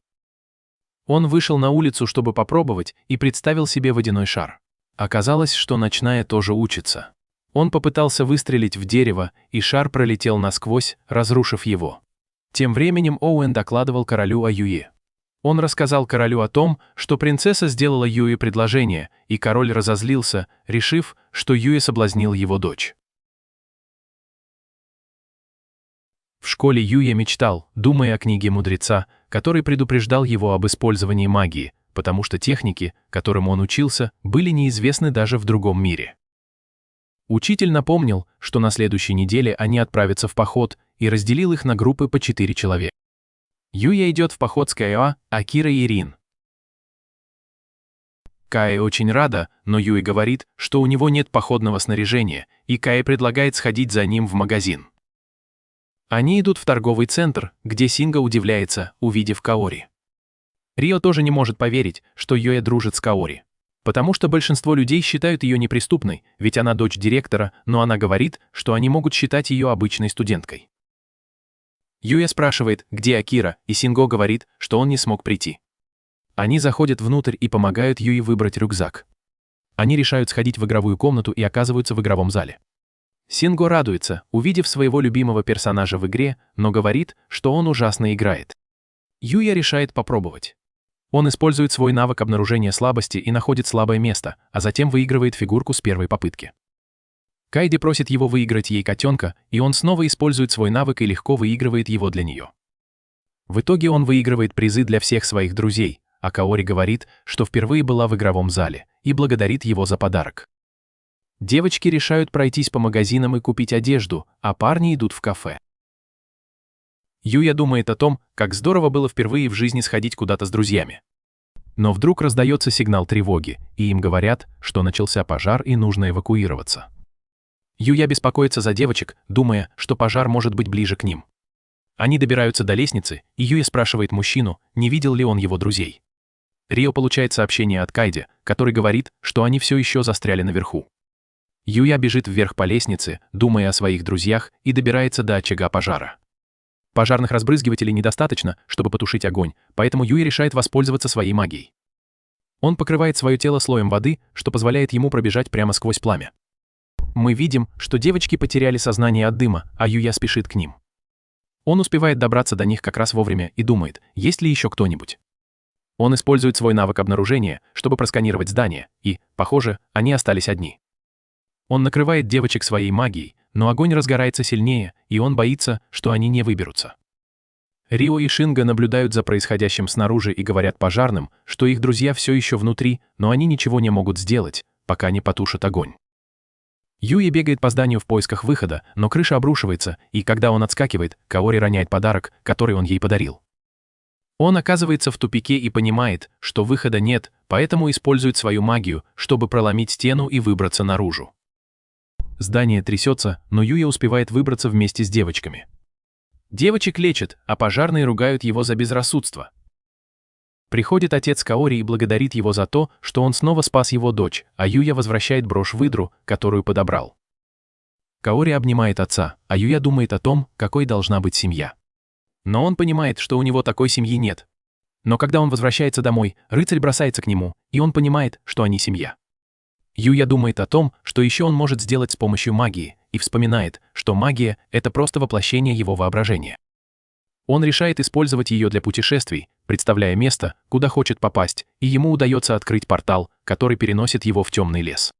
Он вышел на улицу, чтобы попробовать, и представил себе водяной шар. Оказалось, что ночная тоже учится. Он попытался выстрелить в дерево, и шар пролетел насквозь, разрушив его. Тем временем Оуэн докладывал королю о Юе. Он рассказал королю о том, что принцесса сделала Юе предложение, и король разозлился, решив, что Юе соблазнил его дочь. В школе Юя мечтал, думая о книге мудреца, который предупреждал его об использовании магии, потому что техники, которым он учился, были неизвестны даже в другом мире. Учитель напомнил, что на следующей неделе они отправятся в поход, и разделил их на группы по 4 человека. Юя идет в поход с Каэ, Акирой и Рин. Каэ очень рада, но Юя говорит, что у него нет походного снаряжения, и Каэ предлагает сходить за ним в магазин. Они идут в торговый центр, где Синга удивляется, увидев Каори. Рио тоже не может поверить, что Юя дружит с Каори. Потому что большинство людей считают ее неприступной, ведь она дочь директора, но она говорит, что они могут считать ее обычной студенткой. Юя спрашивает, где Акира, и Синго говорит, что он не смог прийти. Они заходят внутрь и помогают Юе выбрать рюкзак. Они решают сходить в игровую комнату и оказываются в игровом зале. Синго радуется, увидев своего любимого персонажа в игре, но говорит, что он ужасно играет. Юя решает попробовать. Он использует свой навык обнаружения слабости и находит слабое место, а затем выигрывает фигурку с первой попытки. Кайди просит его выиграть ей котенка, и он снова использует свой навык и легко выигрывает его для нее. В итоге он выигрывает призы для всех своих друзей, а Каори говорит, что впервые была в игровом зале, и благодарит его за подарок. Девочки решают пройтись по магазинам и купить одежду, а парни идут в кафе. Юя думает о том, как здорово было впервые в жизни сходить куда-то с друзьями. Но вдруг раздается сигнал тревоги, и им говорят, что начался пожар и нужно эвакуироваться. Юя беспокоится за девочек, думая, что пожар может быть ближе к ним. Они добираются до лестницы, и Юя спрашивает мужчину, не видел ли он его друзей. Рио получает сообщение от Кайди, который говорит, что они все еще застряли наверху. Юя бежит вверх по лестнице, думая о своих друзьях, и добирается до очага пожара. Пожарных разбрызгивателей недостаточно, чтобы потушить огонь, поэтому Юя решает воспользоваться своей магией. Он покрывает свое тело слоем воды, что позволяет ему пробежать прямо сквозь пламя. Мы видим, что девочки потеряли сознание от дыма, а Юя спешит к ним. Он успевает добраться до них как раз вовремя и думает, есть ли еще кто-нибудь. Он использует свой навык обнаружения, чтобы просканировать здание, и, похоже, они остались одни. Он накрывает девочек своей магией, но огонь разгорается сильнее, и он боится, что они не выберутся. Рио и Шинга наблюдают за происходящим снаружи и говорят пожарным, что их друзья все еще внутри, но они ничего не могут сделать, пока не потушат огонь. Юи бегает по зданию в поисках выхода, но крыша обрушивается, и когда он отскакивает, Каори роняет подарок, который он ей подарил. Он оказывается в тупике и понимает, что выхода нет, поэтому использует свою магию, чтобы проломить стену и выбраться наружу. Здание трясется, но Юя успевает выбраться вместе с девочками. Девочек лечат, а пожарные ругают его за безрассудство. Приходит отец Каори и благодарит его за то, что он снова спас его дочь, а Юя возвращает брошь-выдру, которую подобрал. Каори обнимает отца, а Юя думает о том, какой должна быть семья. Но он понимает, что у него такой семьи нет. Но когда он возвращается домой, рыцарь бросается к нему, и он понимает, что они семья. Юя думает о том, что еще он может сделать с помощью магии, и вспоминает, что магия — это просто воплощение его воображения. Он решает использовать ее для путешествий, представляя место, куда хочет попасть, и ему удается открыть портал, который переносит его в темный лес.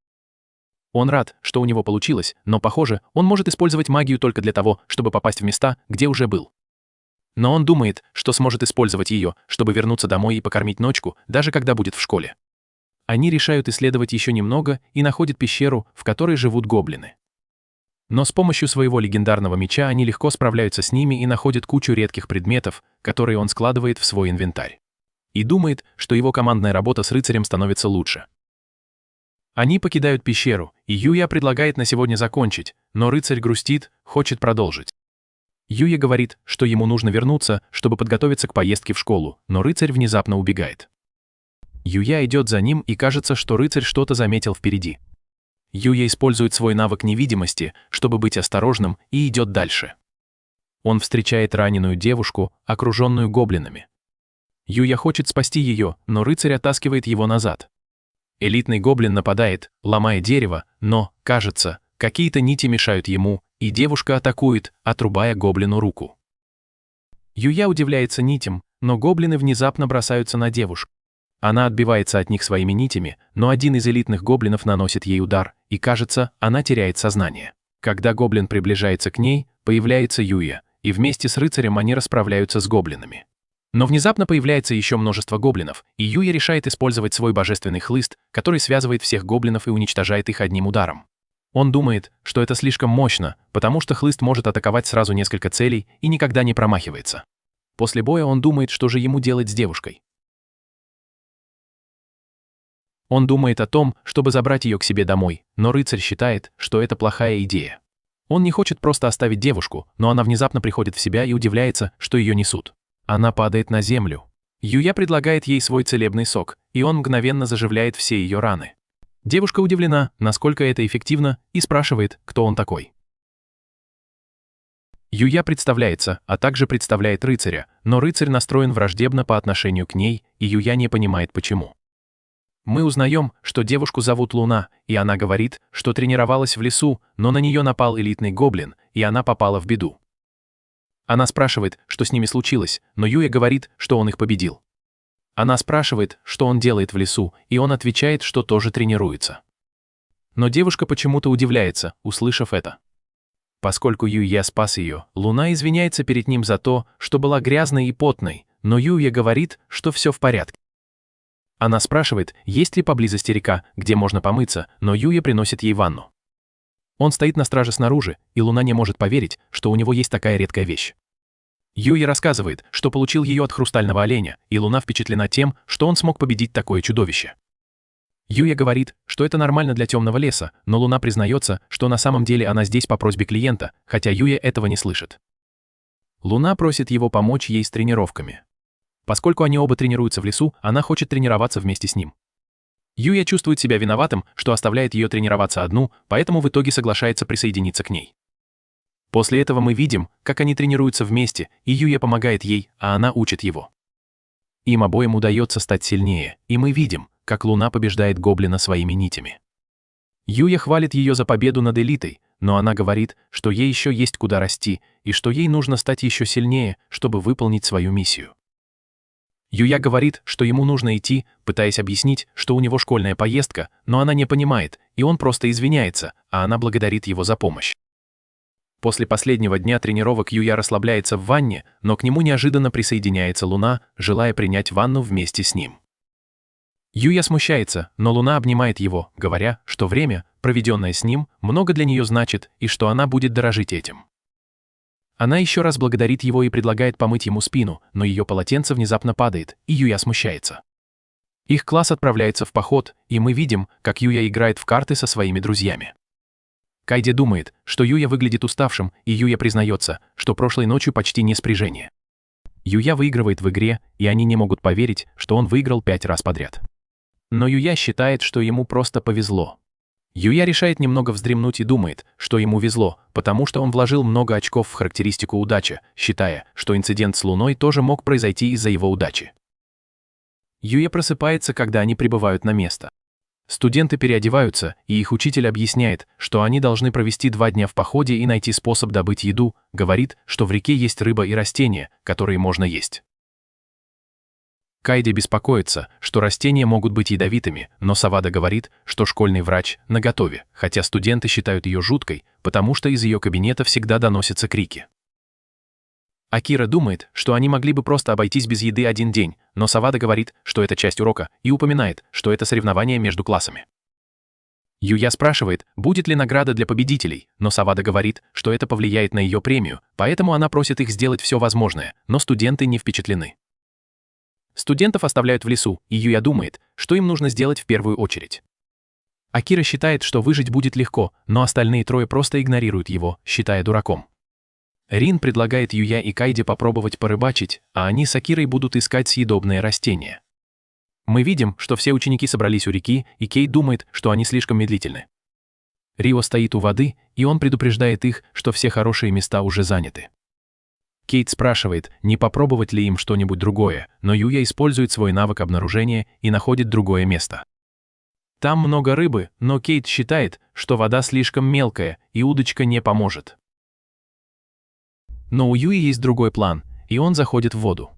Он рад, что у него получилось, но, похоже, он может использовать магию только для того, чтобы попасть в места, где уже был. Но он думает, что сможет использовать ее, чтобы вернуться домой и покормить ночку, даже когда будет в школе. Они решают исследовать еще немного и находят пещеру, в которой живут гоблины. Но с помощью своего легендарного меча они легко справляются с ними и находят кучу редких предметов, которые он складывает в свой инвентарь. И думает, что его командная работа с рыцарем становится лучше. Они покидают пещеру, и Юя предлагает на сегодня закончить, но рыцарь грустит, хочет продолжить. Юя говорит, что ему нужно вернуться, чтобы подготовиться к поездке в школу, но рыцарь внезапно убегает. Юя идет за ним, и кажется, что рыцарь что-то заметил впереди. Юя использует свой навык невидимости, чтобы быть осторожным, и идет дальше. Он встречает раненую девушку, окруженную гоблинами. Юя хочет спасти ее, но рыцарь оттаскивает его назад. Элитный гоблин нападает, ломая дерево, но, кажется, какие-то нити мешают ему, и девушка атакует, отрубая гоблину руку. Юя удивляется нитям, но гоблины внезапно бросаются на девушку. Она отбивается от них своими нитями, но один из элитных гоблинов наносит ей удар, и, кажется, она теряет сознание. Когда гоблин приближается к ней, появляется Юя, и вместе с рыцарем они расправляются с гоблинами. Но внезапно появляется еще множество гоблинов, и Юя решает использовать свой божественный хлыст, который связывает всех гоблинов и уничтожает их одним ударом. Он думает, что это слишком мощно, потому что хлыст может атаковать сразу несколько целей и никогда не промахивается. После боя он думает, что же ему делать с девушкой. Он думает о том, чтобы забрать ее к себе домой, но рыцарь считает, что это плохая идея. Он не хочет просто оставить девушку, но она внезапно приходит в себя и удивляется, что ее несут. Она падает на землю. Юя предлагает ей свой целебный сок, и он мгновенно заживляет все ее раны. Девушка удивлена, насколько это эффективно, и спрашивает, кто он такой. Юя представляется, а также представляет рыцаря, но рыцарь настроен враждебно по отношению к ней, и Юя не понимает почему. Мы узнаем, что девушку зовут Луна, и она говорит, что тренировалась в лесу, но на нее напал элитный гоблин, и она попала в беду. Она спрашивает, что с ними случилось, но Юя говорит, что он их победил. Она спрашивает, что он делает в лесу, и он отвечает, что тоже тренируется. Но девушка почему-то удивляется, услышав это. Поскольку Юя спас ее, Луна извиняется перед ним за то, что была грязной и потной, но Юя говорит, что все в порядке. Она спрашивает, есть ли поблизости река, где можно помыться, но Юя приносит ей ванну. Он стоит на страже снаружи, и Луна не может поверить, что у него есть такая редкая вещь. Юя рассказывает, что получил ее от хрустального оленя, и Луна впечатлена тем, что он смог победить такое чудовище. Юя говорит, что это нормально для темного леса, но Луна признается, что на самом деле она здесь по просьбе клиента, хотя Юя этого не слышит. Луна просит его помочь ей с тренировками. Поскольку они оба тренируются в лесу, она хочет тренироваться вместе с ним. Юя чувствует себя виноватым, что оставляет ее тренироваться одну, поэтому в итоге соглашается присоединиться к ней. После этого мы видим, как они тренируются вместе, и Юя помогает ей, а она учит его. Им обоим удается стать сильнее, и мы видим, как Луна побеждает гоблина своими нитями. Юя хвалит ее за победу над элитой, но она говорит, что ей еще есть куда расти, и что ей нужно стать еще сильнее, чтобы выполнить свою миссию. Юя говорит, что ему нужно идти, пытаясь объяснить, что у него школьная поездка, но она не понимает, и он просто извиняется, а она благодарит его за помощь. После последнего дня тренировок Юя расслабляется в ванне, но к нему неожиданно присоединяется Луна, желая принять ванну вместе с ним. Юя смущается, но Луна обнимает его, говоря, что время, проведенное с ним, много для нее значит, и что она будет дорожить этим. Она еще раз благодарит его и предлагает помыть ему спину, но ее полотенце внезапно падает, и Юя смущается. Их класс отправляется в поход, и мы видим, как Юя играет в карты со своими друзьями. Кайде думает, что Юя выглядит уставшим, и Юя признается, что прошлой ночью почти не спряжение. Юя выигрывает в игре, и они не могут поверить, что он выиграл 5 раз подряд. Но Юя считает, что ему просто повезло. Юя решает немного вздремнуть и думает, что ему везло, потому что он вложил много очков в характеристику удача, считая, что инцидент с Луной тоже мог произойти из-за его удачи. Юя просыпается, когда они прибывают на место. Студенты переодеваются, и их учитель объясняет, что они должны провести 2 дня в походе и найти способ добыть еду, говорит, что в реке есть рыба и растения, которые можно есть. Кайде беспокоится, что растения могут быть ядовитыми, но Савада говорит, что школьный врач наготове, хотя студенты считают ее жуткой, потому что из ее кабинета всегда доносятся крики. Акира думает, что они могли бы просто обойтись без еды 1 день, но Савада говорит, что это часть урока, и упоминает, что это соревнование между классами. Юя спрашивает, будет ли награда для победителей, но Савада говорит, что это повлияет на ее премию, поэтому она просит их сделать все возможное, но студенты не впечатлены. Студентов оставляют в лесу, и Юя думает, что им нужно сделать в первую очередь. Акира считает, что выжить будет легко, но остальные 3 просто игнорируют его, считая дураком. Рин предлагает Юя и Кайде попробовать порыбачить, а они с Акирой будут искать съедобные растения. Мы видим, что все ученики собрались у реки, и Кейт думает, что они слишком медлительны. Рио стоит у воды, и он предупреждает их, что все хорошие места уже заняты. Кейт спрашивает, не попробовать ли им что-нибудь другое, но Юя использует свой навык обнаружения и находит другое место. Там много рыбы, но Кейт считает, что вода слишком мелкая, и удочка не поможет. Но у Юи есть другой план, и он заходит в воду.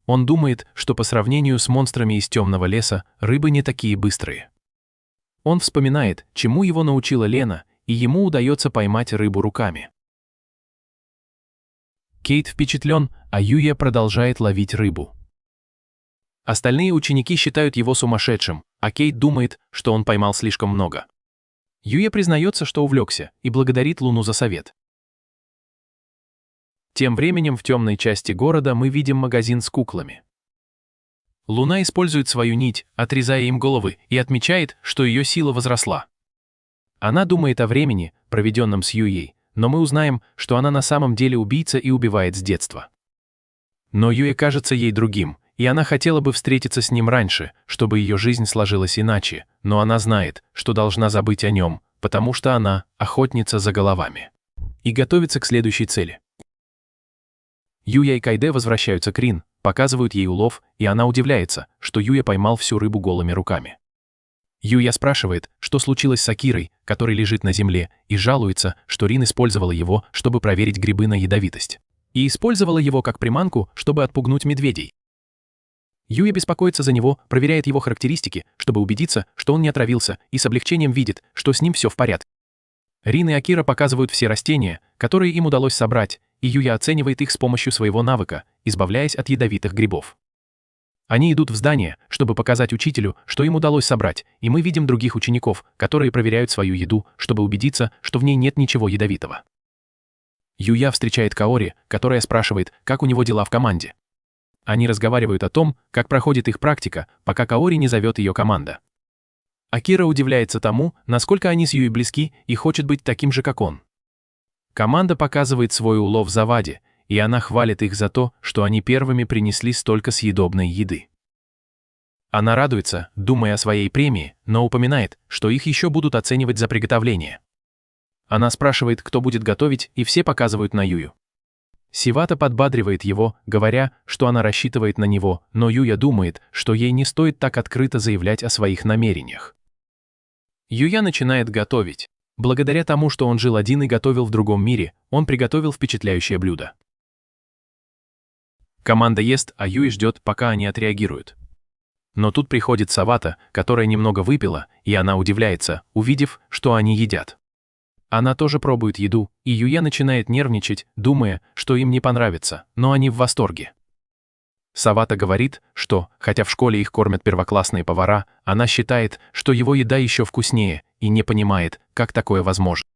Он думает, что по сравнению с монстрами из темного леса, рыбы не такие быстрые. Он вспоминает, чему его научила Лена, и ему удается поймать рыбу руками. Кейт впечатлен, а Юя продолжает ловить рыбу. Остальные ученики считают его сумасшедшим, а Кейт думает, что он поймал слишком много. Юя признается, что увлекся, и благодарит Луну за совет. Тем временем в темной части города мы видим магазин с куклами. Луна использует свою нить, отрезая им головы, и отмечает, что ее сила возросла. Она думает о времени, проведенном с Юей, но мы узнаем, что она на самом деле убийца и убивает с детства. Но Юя кажется ей другим, и она хотела бы встретиться с ним раньше, чтобы ее жизнь сложилась иначе, но она знает, что должна забыть о нем, потому что она охотница за головами. И готовится к следующей цели. Юя и Кайде возвращаются к Рин, показывают ей улов, и она удивляется, что Юя поймал всю рыбу голыми руками. Юя спрашивает, что случилось с Акирой, который лежит на земле, и жалуется, что Рин использовала его, чтобы проверить грибы на ядовитость. И использовала его как приманку, чтобы отпугнуть медведей. Юя беспокоится за него, проверяет его характеристики, чтобы убедиться, что он не отравился, и с облегчением видит, что с ним все в порядке. Рин и Акира показывают все растения, которые им удалось собрать, и Юя оценивает их с помощью своего навыка, избавляясь от ядовитых грибов. Они идут в здание, чтобы показать учителю, что им удалось собрать, и мы видим других учеников, которые проверяют свою еду, чтобы убедиться, что в ней нет ничего ядовитого. Юя встречает Каори, которая спрашивает, как у него дела в команде. Они разговаривают о том, как проходит их практика, пока Каори не зовет ее команда. Акира удивляется тому, насколько они с Юей близки и хочет быть таким же, как он. Команда показывает свой улов Заваде, и она хвалит их за то, что они первыми принесли столько съедобной еды. Она радуется, думая о своей премии, но упоминает, что их еще будут оценивать за приготовление. Она спрашивает, кто будет готовить, и все показывают на Юю. Сивата подбадривает его, говоря, что она рассчитывает на него, но Юя думает, что ей не стоит так открыто заявлять о своих намерениях. Юя начинает готовить. Благодаря тому, что он жил один и готовил в другом мире, он приготовил впечатляющее блюдо. Команда ест, а Юи ждет, пока они отреагируют. Но тут приходит Савата, которая немного выпила, и она удивляется, увидев, что они едят. Она тоже пробует еду, и Юя начинает нервничать, думая, что им не понравится, но они в восторге. Савата говорит, что, хотя в школе их кормят первоклассные повара, она считает, что его еда еще вкуснее, и не понимает, как такое возможно.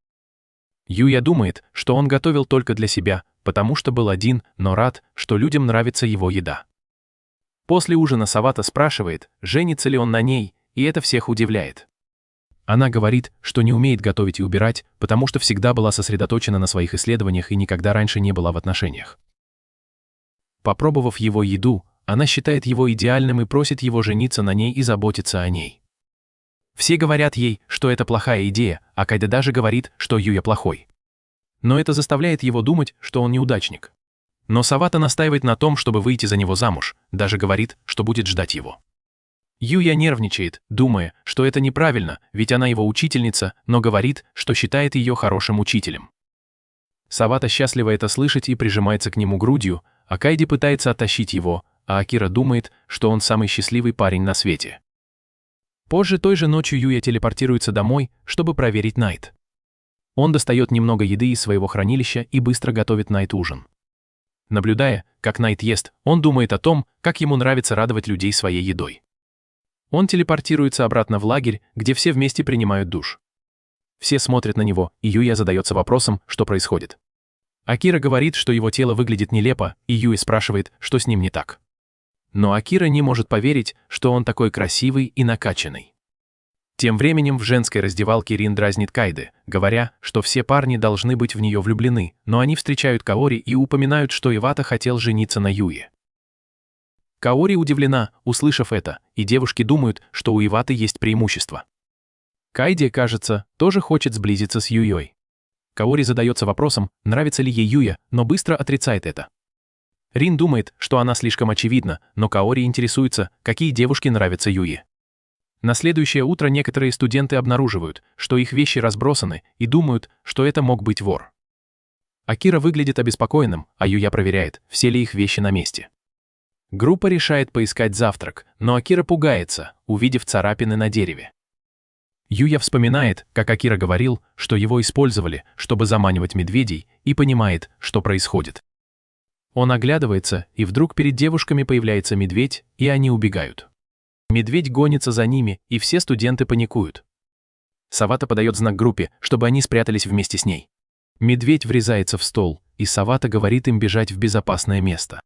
Юя думает, что он готовил только для себя, потому что был один, но рад, что людям нравится его еда. После ужина Савата спрашивает, женится ли он на ней, и это всех удивляет. Она говорит, что не умеет готовить и убирать, потому что всегда была сосредоточена на своих исследованиях и никогда раньше не была в отношениях. Попробовав его еду, она считает его идеальным и просит его жениться на ней и заботиться о ней. Все говорят ей, что это плохая идея, а Кайде даже говорит, что Юя плохой. Но это заставляет его думать, что он неудачник. Но Савата настаивает на том, чтобы выйти за него замуж, даже говорит, что будет ждать его. Юя нервничает, думая, что это неправильно, ведь она его учительница, но говорит, что считает ее хорошим учителем. Савата счастлива это слышать и прижимается к нему грудью, а Кайде пытается оттащить его, а Акира думает, что он самый счастливый парень на свете. Позже той же ночью Юя телепортируется домой, чтобы проверить Найт. Он достает немного еды из своего хранилища и быстро готовит Найт ужин. Наблюдая, как Найт ест, он думает о том, как ему нравится радовать людей своей едой. Он телепортируется обратно в лагерь, где все вместе принимают душ. Все смотрят на него, и Юя задается вопросом, что происходит. Акира говорит, что его тело выглядит нелепо, и Юя спрашивает, что с ним не так. Но Акира не может поверить, что он такой красивый и накачанный. Тем временем в женской раздевалке Рин дразнит Кайде, говоря, что все парни должны быть в нее влюблены, но они встречают Каори и упоминают, что Ивата хотел жениться на Юе. Каори удивлена, услышав это, и девушки думают, что у Иваты есть преимущество. Кайде, кажется, тоже хочет сблизиться с Юей. Каори задается вопросом, нравится ли ей Юя, но быстро отрицает это. Рин думает, что она слишком очевидна, но Каори интересуется, какие девушки нравятся Юе. На следующее утро некоторые студенты обнаруживают, что их вещи разбросаны, и думают, что это мог быть вор. Акира выглядит обеспокоенным, а Юя проверяет, все ли их вещи на месте. Группа решает поискать завтрак, но Акира пугается, увидев царапины на дереве. Юя вспоминает, как Акира говорил, что его использовали, чтобы заманивать медведей, и понимает, что происходит. Он оглядывается, и вдруг перед девушками появляется медведь, и они убегают. Медведь гонится за ними, и все студенты паникуют. Савата подает знак группе, чтобы они спрятались вместе с ней. Медведь врезается в стол, и Савата говорит им бежать в безопасное место.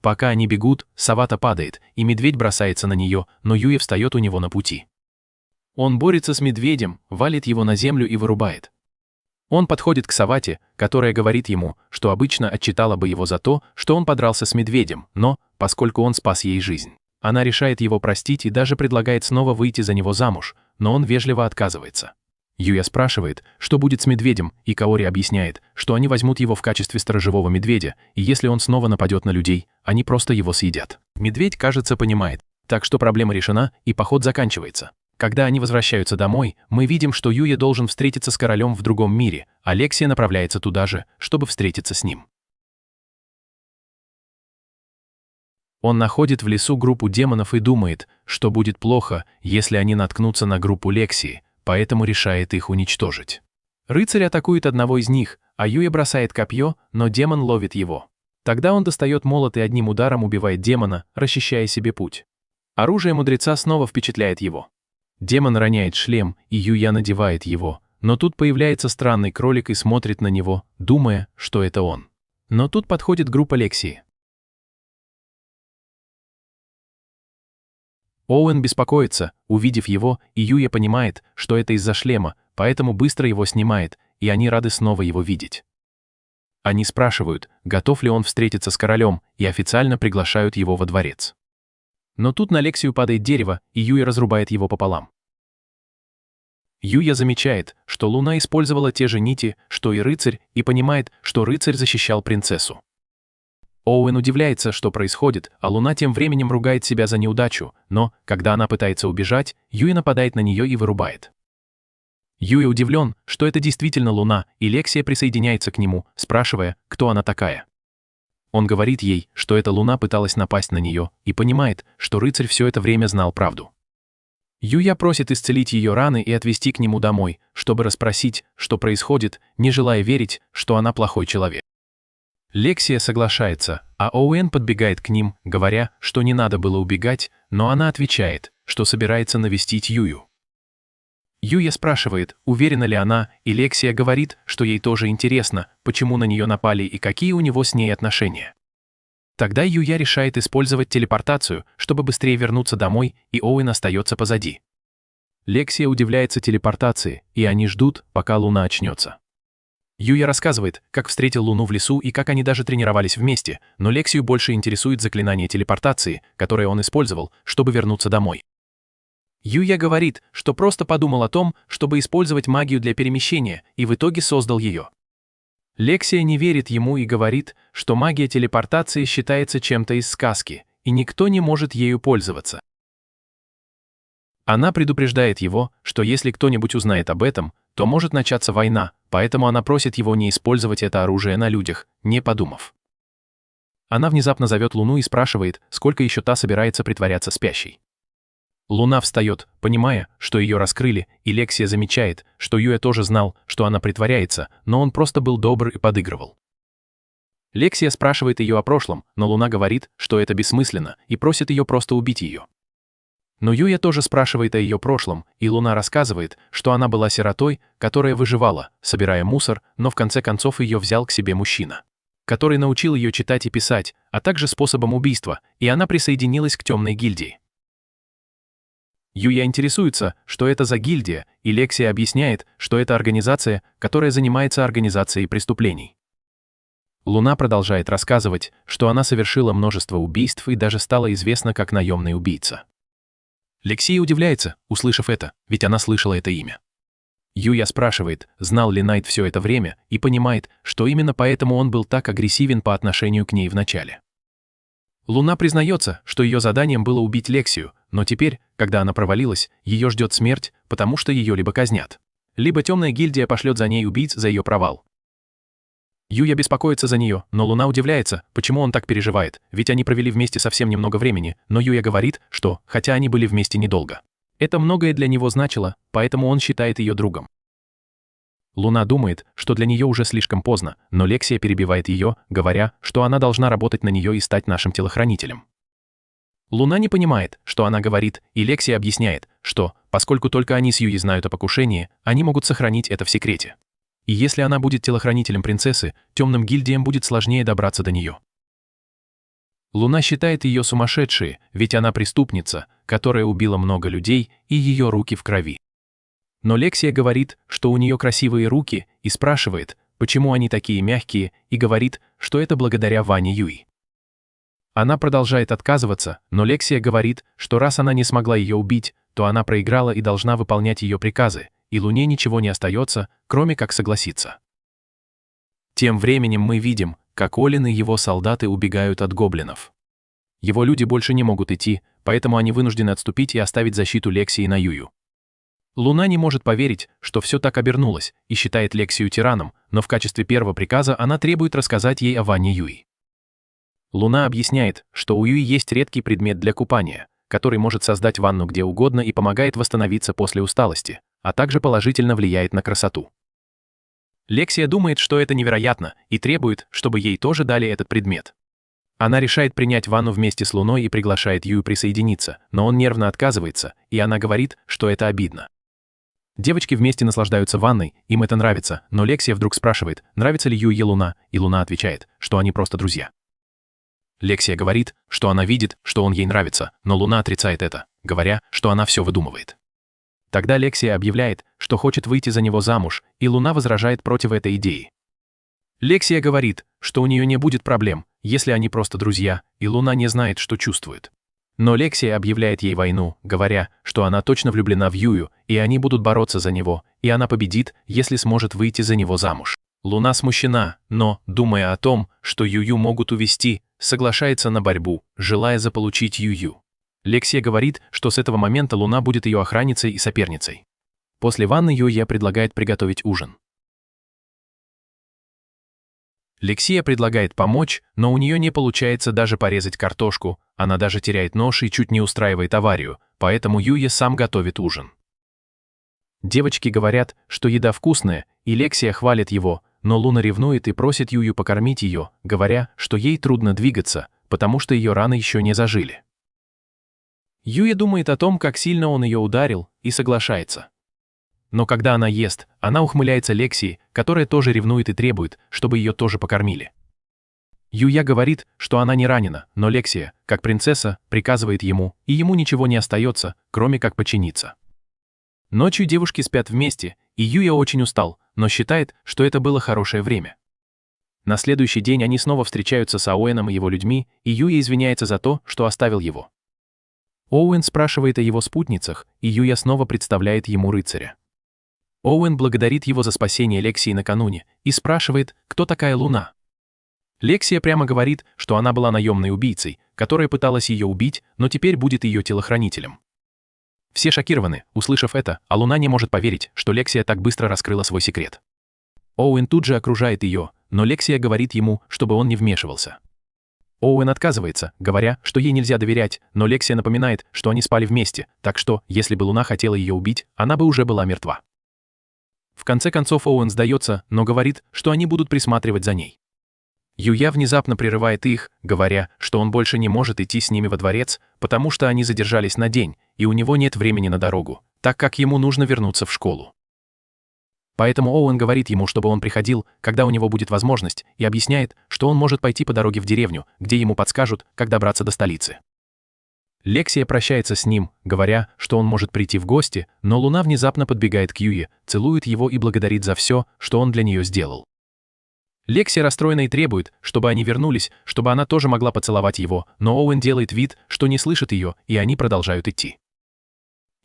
Пока они бегут, Савата падает, и медведь бросается на нее, но Юя встает у него на пути. Он борется с медведем, валит его на землю и вырубает. Он подходит к Савате, которая говорит ему, что обычно отчитала бы его за то, что он подрался с медведем, но, поскольку он спас ей жизнь, она решает его простить и даже предлагает снова выйти за него замуж, но он вежливо отказывается. Юя спрашивает, что будет с медведем, и Каори объясняет, что они возьмут его в качестве сторожевого медведя, и если он снова нападет на людей, они просто его съедят. Медведь, кажется, понимает, так что проблема решена, и поход заканчивается. Когда они возвращаются домой, мы видим, что Юя должен встретиться с королем в другом мире, а Лексия направляется туда же, чтобы встретиться с ним. Он находит в лесу группу демонов и думает, что будет плохо, если они наткнутся на группу Лексии, поэтому решает их уничтожить. Рыцарь атакует одного из них, а Юя бросает копье, но демон ловит его. Тогда он достает молот и одним ударом убивает демона, расчищая себе путь. Оружие мудреца снова впечатляет его. Демон роняет шлем, и Юя надевает его, но тут появляется странный кролик и смотрит на него, думая, что это он. Но тут подходит группа Лексии. Оуэн беспокоится, увидев его, и Юя понимает, что это из-за шлема, поэтому быстро его снимает, и они рады снова его видеть. Они спрашивают, готов ли он встретиться с королем, и официально приглашают его во дворец. Но тут на Лексию падает дерево, и Юя разрубает его пополам. Юя замечает, что Луна использовала те же нити, что и рыцарь, и понимает, что рыцарь защищал принцессу. Оуэн удивляется, что происходит, а Луна тем временем ругает себя за неудачу, но, когда она пытается убежать, Юя нападает на нее и вырубает. Юя удивлен, что это действительно Луна, и Лексия присоединяется к нему, спрашивая, кто она такая. Он говорит ей, что эта Луна пыталась напасть на нее, и понимает, что рыцарь все это время знал правду. Юя просит исцелить ее раны и отвезти к нему домой, чтобы расспросить, что происходит, не желая верить, что она плохой человек. Лексия соглашается, а Оуэн подбегает к ним, говоря, что не надо было убегать, но она отвечает, что собирается навестить Юю. Юя спрашивает, уверена ли она, и Лексия говорит, что ей тоже интересно, почему на нее напали и какие у него с ней отношения. Тогда Юя решает использовать телепортацию, чтобы быстрее вернуться домой, и Оуэн остается позади. Лексия удивляется телепортации, и они ждут, пока Луна очнется. Юя рассказывает, как встретил Луну в лесу и как они даже тренировались вместе, но Лексию больше интересует заклинание телепортации, которое он использовал, чтобы вернуться домой. Юя говорит, что просто подумал о том, чтобы использовать магию для перемещения, и в итоге создал ее. Лексия не верит ему и говорит, что магия телепортации считается чем-то из сказки, и никто не может ею пользоваться. Она предупреждает его, что если кто-нибудь узнает об этом, то может начаться война, поэтому она просит его не использовать это оружие на людях, не подумав. Она внезапно зовет Луну и спрашивает, сколько еще та собирается притворяться спящей. Луна встает, понимая, что ее раскрыли, и Лексия замечает, что Юя тоже знал, что она притворяется, но он просто был добр и подыгрывал. Лексия спрашивает ее о прошлом, но Луна говорит, что это бессмысленно, и просит ее просто убить ее. Но Юя тоже спрашивает о ее прошлом, и Луна рассказывает, что она была сиротой, которая выживала, собирая мусор, но в конце концов ее взял к себе мужчина, который научил ее читать и писать, а также способом убийства, и она присоединилась к темной гильдии. Юя интересуется, что это за гильдия, и Лексия объясняет, что это организация, которая занимается организацией преступлений. Луна продолжает рассказывать, что она совершила множество убийств и даже стала известна как наемный убийца. Лексия удивляется, услышав это, ведь она слышала это имя. Юя спрашивает, знал ли Найт все это время, и понимает, что именно поэтому он был так агрессивен по отношению к ней в начале. Луна признается, что ее заданием было убить Лексию, но теперь, когда она провалилась, ее ждет смерть, потому что ее либо казнят, либо темная гильдия пошлет за ней убийц за ее провал. Юя беспокоится за нее, но Луна удивляется, почему он так переживает, ведь они провели вместе совсем немного времени, но Юя говорит, что, хотя они были вместе недолго, это многое для него значило, поэтому он считает ее другом. Луна думает, что для нее уже слишком поздно, но Лексия перебивает ее, говоря, что она должна работать на нее и стать нашим телохранителем. Луна не понимает, что она говорит, и Лексия объясняет, что, поскольку только они с Юей знают о покушении, они могут сохранить это в секрете. И если она будет телохранителем принцессы, темным гильдиям будет сложнее добраться до нее. Луна считает ее сумасшедшей, ведь она преступница, которая убила много людей, и ее руки в крови. Но Лексия говорит, что у нее красивые руки, и спрашивает, почему они такие мягкие, и говорит, что это благодаря Ване Юй. Она продолжает отказываться, но Лексия говорит, что раз она не смогла ее убить, то она проиграла и должна выполнять ее приказы, и Луне ничего не остается, кроме как согласиться. Тем временем мы видим, как Олин и его солдаты убегают от гоблинов. Его люди больше не могут идти, поэтому они вынуждены отступить и оставить защиту Лексии на Юю. Луна не может поверить, что все так обернулось, и считает Лексию тираном, но в качестве первого приказа она требует рассказать ей о Ване Юи. Луна объясняет, что у Юи есть редкий предмет для купания, который может создать ванну где угодно и помогает восстановиться после усталости, а также положительно влияет на красоту. Лексия думает, что это невероятно, и требует, чтобы ей тоже дали этот предмет. Она решает принять ванну вместе с Луной и приглашает Юю присоединиться, но он нервно отказывается, и она говорит, что это обидно. Девочки вместе наслаждаются ванной, им это нравится, но Лексия вдруг спрашивает, нравится ли Юе Луна, и Луна отвечает, что они просто друзья. Лексия говорит, что она видит, что он ей нравится, но Луна отрицает это, говоря, что она все выдумывает. Тогда Лексия объявляет, что хочет выйти за него замуж, и Луна возражает против этой идеи. Лексия говорит, что у нее не будет проблем, если они просто друзья, и Луна не знает, что чувствует. Но Лексия объявляет ей войну, говоря, что она точно влюблена в Юю, и они будут бороться за него, и она победит, если сможет выйти за него замуж. Луна смущена, но, думая о том, что Юю могут увести, соглашается на борьбу, желая заполучить Юю. Лексия говорит, что с этого момента Луна будет ее охранницей и соперницей. После ванны Юя предлагает приготовить ужин. Лексия предлагает помочь, но у нее не получается даже порезать картошку, она даже теряет нож и чуть не устраивает аварию, поэтому Юя сам готовит ужин. Девочки говорят, что еда вкусная, и Лексия хвалит его, но Луна ревнует и просит Юю покормить ее, говоря, что ей трудно двигаться, потому что ее раны еще не зажили. Юя думает о том, как сильно он ее ударил, и соглашается. Но когда она ест, она ухмыляется Лексии, которая тоже ревнует и требует, чтобы ее тоже покормили. Юя говорит, что она не ранена, но Лексия, как принцесса, приказывает ему, и ему ничего не остается, кроме как подчиниться. Ночью девушки спят вместе, и Юя очень устал, но считает, что это было хорошее время. На следующий день они снова встречаются с Оуэном и его людьми, и Юя извиняется за то, что оставил его. Оуэн спрашивает о его спутницах, и Юя снова представляет ему рыцаря. Оуэн благодарит его за спасение Лексии накануне и спрашивает, кто такая Луна. Лексия прямо говорит, что она была наемной убийцей, которая пыталась ее убить, но теперь будет ее телохранителем. Все шокированы, услышав это, а Луна не может поверить, что Лексия так быстро раскрыла свой секрет. Оуэн тут же окружает ее, но Лексия говорит ему, чтобы он не вмешивался. Оуэн отказывается, говоря, что ей нельзя доверять, но Лексия напоминает, что они спали вместе, так что, если бы Луна хотела ее убить, она бы уже была мертва. В конце концов Оуэн сдается, но говорит, что они будут присматривать за ней. Юя внезапно прерывает их, говоря, что он больше не может идти с ними во дворец, потому что они задержались на день, и у него нет времени на дорогу, так как ему нужно вернуться в школу. Поэтому Оуэн говорит ему, чтобы он приходил, когда у него будет возможность, и объясняет, что он может пойти по дороге в деревню, где ему подскажут, как добраться до столицы. Лексия прощается с ним, говоря, что он может прийти в гости, но Луна внезапно подбегает к Юе, целует его и благодарит за все, что он для нее сделал. Лексия расстроена и требует, чтобы они вернулись, чтобы она тоже могла поцеловать его, но Оуэн делает вид, что не слышит ее, и они продолжают идти.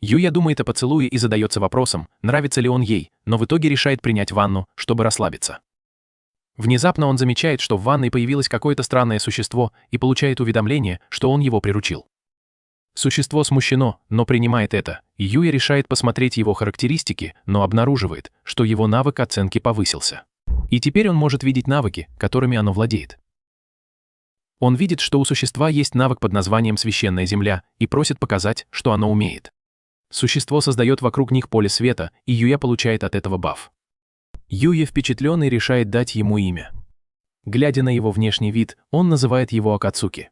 Юя думает о поцелуе и задается вопросом, нравится ли он ей, но в итоге решает принять ванну, чтобы расслабиться. Внезапно он замечает, что в ванной появилось какое-то странное существо и получает уведомление, что он его приручил. Существо смущено, но принимает это, и Юя решает посмотреть его характеристики, но обнаруживает, что его навык оценки повысился. И теперь он может видеть навыки, которыми оно владеет. Он видит, что у существа есть навык под названием «Священная земля» и просит показать, что оно умеет. Существо создает вокруг них поле света, и Юя получает от этого баф. Юя, впечатленный, решает дать ему имя. Глядя на его внешний вид, он называет его Акацуки.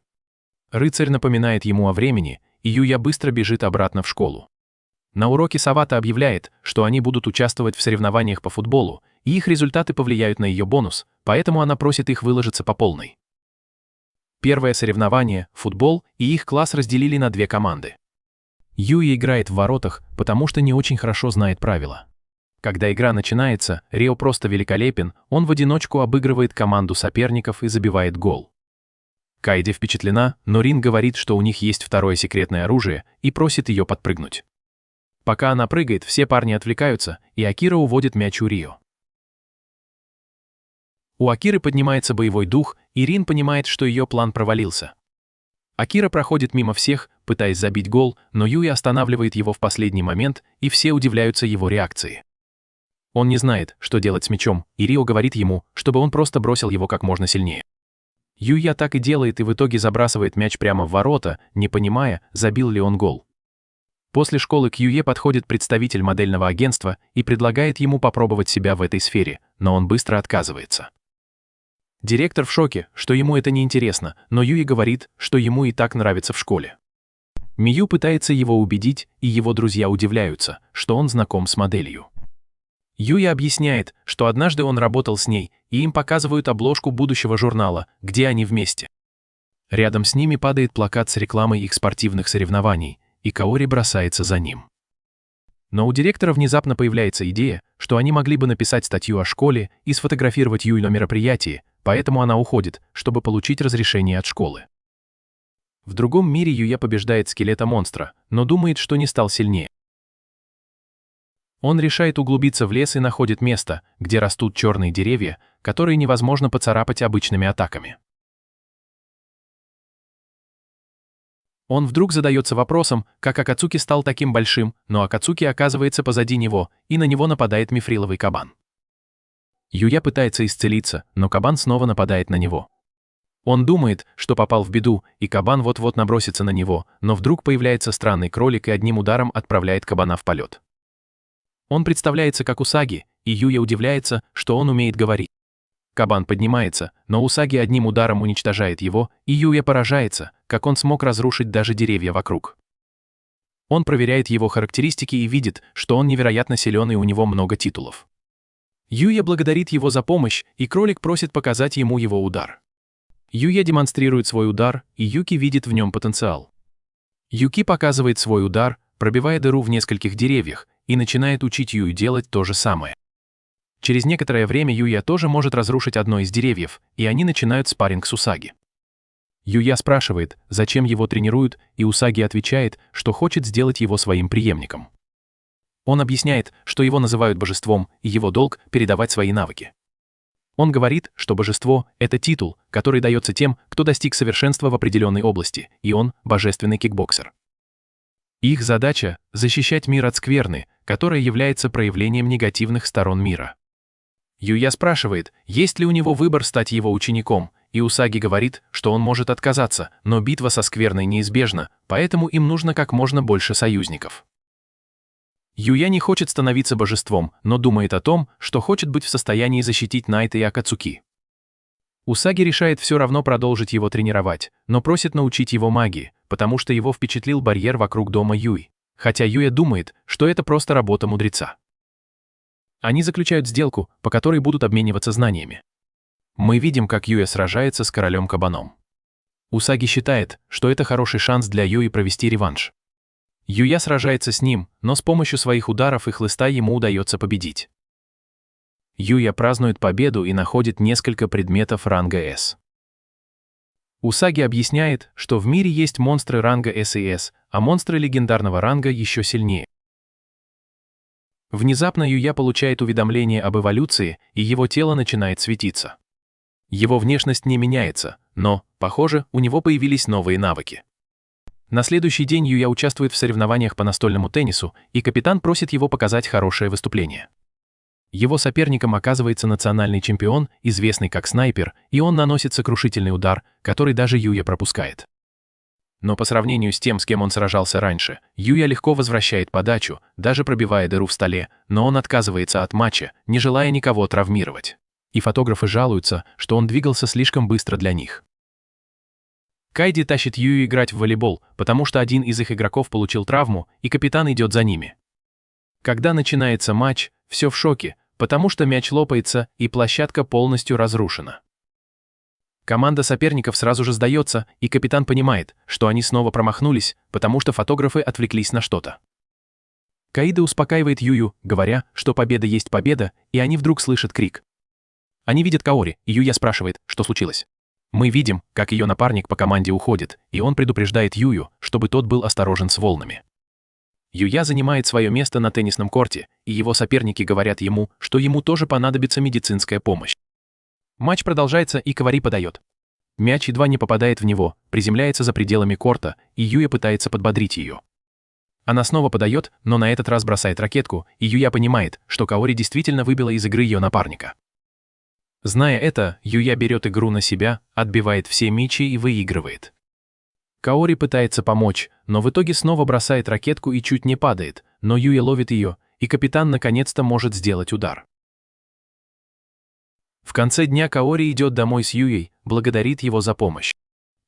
Рыцарь напоминает ему о времени, и Юя быстро бежит обратно в школу. На уроке Савата объявляет, что они будут участвовать в соревнованиях по футболу, и их результаты повлияют на ее бонус, поэтому она просит их выложиться по полной. Первое соревнование, футбол, и их класс разделили на две команды. Юя играет в воротах, потому что не очень хорошо знает правила. Когда игра начинается, Рио просто великолепен, он в одиночку обыгрывает команду соперников и забивает гол. Кайди впечатлена, но Рин говорит, что у них есть второе секретное оружие, и просит ее подпрыгнуть. Пока она прыгает, все парни отвлекаются, и Акира уводит мяч у Рио. У Акиры поднимается боевой дух, и Рин понимает, что ее план провалился. Акира проходит мимо всех, пытаясь забить гол, но Юя останавливает его в последний момент, и все удивляются его реакции. Он не знает, что делать с мячом, и Рио говорит ему, чтобы он просто бросил его как можно сильнее. Юя так и делает и в итоге забрасывает мяч прямо в ворота, не понимая, забил ли он гол. После школы к Юе подходит представитель модельного агентства и предлагает ему попробовать себя в этой сфере, но он быстро отказывается. Директор в шоке, что ему это не интересно, но Юи говорит, что ему и так нравится в школе. Мию пытается его убедить, и его друзья удивляются, что он знаком с моделью. Юя объясняет, что однажды он работал с ней, и им показывают обложку будущего журнала, где они вместе. Рядом с ними падает плакат с рекламой их спортивных соревнований, и Каори бросается за ним. Но у директора внезапно появляется идея, что они могли бы написать статью о школе и сфотографировать Юй на мероприятии, поэтому она уходит, чтобы получить разрешение от школы. В другом мире Юя побеждает скелета-монстра, но думает, что не стал сильнее. Он решает углубиться в лес и находит место, где растут черные деревья, которые невозможно поцарапать обычными атаками. Он вдруг задается вопросом, как Акацуки стал таким большим, но Акацуки оказывается позади него, и на него нападает мифриловый кабан. Юя пытается исцелиться, но кабан снова нападает на него. Он думает, что попал в беду, и кабан вот-вот набросится на него, но вдруг появляется странный кролик и одним ударом отправляет кабана в полет. Он представляется как Усаги, и Юя удивляется, что он умеет говорить. Кабан поднимается, но Усаги одним ударом уничтожает его, и Юя поражается, как он смог разрушить даже деревья вокруг. Он проверяет его характеристики и видит, что он невероятно силен и у него много титулов. Юя благодарит его за помощь, и кролик просит показать ему его удар. Юя демонстрирует свой удар, и Юки видит в нем потенциал. Юки показывает свой удар, пробивая дыру в нескольких деревьях, и начинает учить Юю делать то же самое. Через некоторое время Юя тоже может разрушить одно из деревьев, и они начинают спарринг с Усаги. Юя спрашивает, зачем его тренируют, и Усаги отвечает, что хочет сделать его своим преемником. Он объясняет, что его называют божеством, и его долг — передавать свои навыки. Он говорит, что божество — это титул, который дается тем, кто достиг совершенства в определенной области, и он — божественный кикбоксер. Их задача — защищать мир от скверны, которая является проявлением негативных сторон мира. Юя спрашивает, есть ли у него выбор стать его учеником, и Усаги говорит, что он может отказаться, но битва со скверной неизбежна, поэтому им нужно как можно больше союзников. Юя не хочет становиться божеством, но думает о том, что хочет быть в состоянии защитить Найта и Акацуки. Усаги решает все равно продолжить его тренировать, но просит научить его магии, потому что его впечатлил барьер вокруг дома Юи, хотя Юя думает, что это просто работа мудреца. Они заключают сделку, по которой будут обмениваться знаниями. Мы видим, как Юя сражается с королем-кабаном. Усаги считает, что это хороший шанс для Юи провести реванш. Юя сражается с ним, но с помощью своих ударов и хлыста ему удается победить. Юя празднует победу и находит несколько предметов ранга S. Усаги объясняет, что в мире есть монстры ранга S и S, а монстры легендарного ранга еще сильнее. Внезапно Юя получает уведомление об эволюции, и его тело начинает светиться. Его внешность не меняется, но, похоже, у него появились новые навыки. На следующий день Юя участвует в соревнованиях по настольному теннису, и капитан просит его показать хорошее выступление. Его соперником оказывается национальный чемпион, известный как снайпер, и он наносит сокрушительный удар, который даже Юя пропускает. Но по сравнению с тем, с кем он сражался раньше, Юя легко возвращает подачу, даже пробивая дыру в столе, но он отказывается от матча, не желая никого травмировать. И фотографы жалуются, что он двигался слишком быстро для них. Кайди тащит Юю играть в волейбол, потому что один из их игроков получил травму, и капитан идет за ними. Когда начинается матч, все в шоке, потому что мяч лопается, и площадка полностью разрушена. Команда соперников сразу же сдается, и капитан понимает, что они снова промахнулись, потому что фотографы отвлеклись на что-то. Каида успокаивает Юю, говоря, что победа есть победа, и они вдруг слышат крик. Они видят Каори, и Юя спрашивает, что случилось. Мы видим, как ее напарник по команде уходит, и он предупреждает Юю, чтобы тот был осторожен с волнами. Юя занимает свое место на теннисном корте, и его соперники говорят ему, что ему тоже понадобится медицинская помощь. Матч продолжается, и Каори подает. Мяч едва не попадает в него, приземляется за пределами корта, и Юя пытается подбодрить ее. Она снова подает, но на этот раз бросает ракетку, и Юя понимает, что Каори действительно выбила из игры ее напарника. Зная это, Юя берет игру на себя, отбивает все мячи и выигрывает. Каори пытается помочь, но в итоге снова бросает ракетку и чуть не падает, но Юя ловит ее, и капитан наконец-то может сделать удар. В конце дня Каори идет домой с Юей, благодарит его за помощь.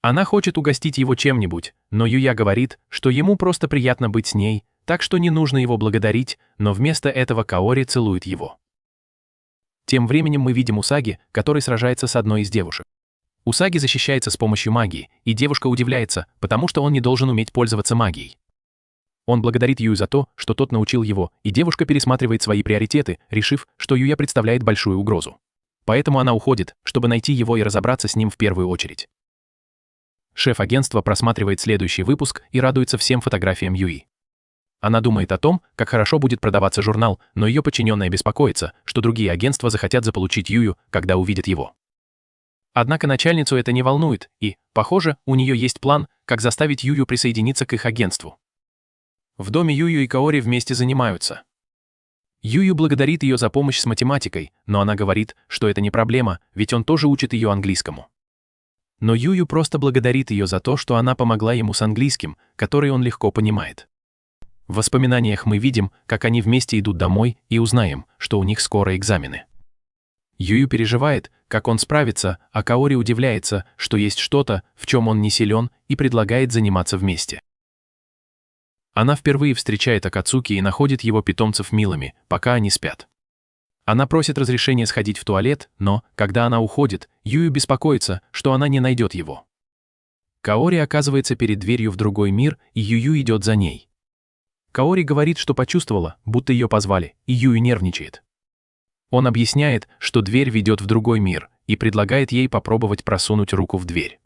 Она хочет угостить его чем-нибудь, но Юя говорит, что ему просто приятно быть с ней, так что не нужно его благодарить, но вместо этого Каори целует его. Тем временем мы видим Усаги, который сражается с одной из девушек. Усаги защищается с помощью магии, и девушка удивляется, потому что он не должен уметь пользоваться магией. Он благодарит Юю за то, что тот научил его, и девушка пересматривает свои приоритеты, решив, что Юя представляет большую угрозу. Поэтому она уходит, чтобы найти его и разобраться с ним в первую очередь. Шеф агентства просматривает следующий выпуск и радуется всем фотографиям Юи. Она думает о том, как хорошо будет продаваться журнал, но ее подчиненная беспокоится, что другие агентства захотят заполучить Юю, когда увидят его. Однако начальницу это не волнует, и, похоже, у нее есть план, как заставить Юю присоединиться к их агентству. В доме Юю и Каори вместе занимаются. Юю благодарит ее за помощь с математикой, но она говорит, что это не проблема, ведь он тоже учит ее английскому. Но Юю просто благодарит ее за то, что она помогла ему с английским, который он легко понимает. В воспоминаниях мы видим, как они вместе идут домой, и узнаем, что у них скоро экзамены. Юю переживает, как он справится, а Каори удивляется, что есть что-то, в чем он не силен, и предлагает заниматься вместе. Она впервые встречает Акацуки и находит его питомцев милыми, пока они спят. Она просит разрешения сходить в туалет, но, когда она уходит, Юю беспокоится, что она не найдет его. Каори оказывается перед дверью в другой мир, и Юю идет за ней. Каори говорит, что почувствовала, будто ее позвали, и Юи нервничает. Он объясняет, что дверь ведет в другой мир, и предлагает ей попробовать просунуть руку в дверь.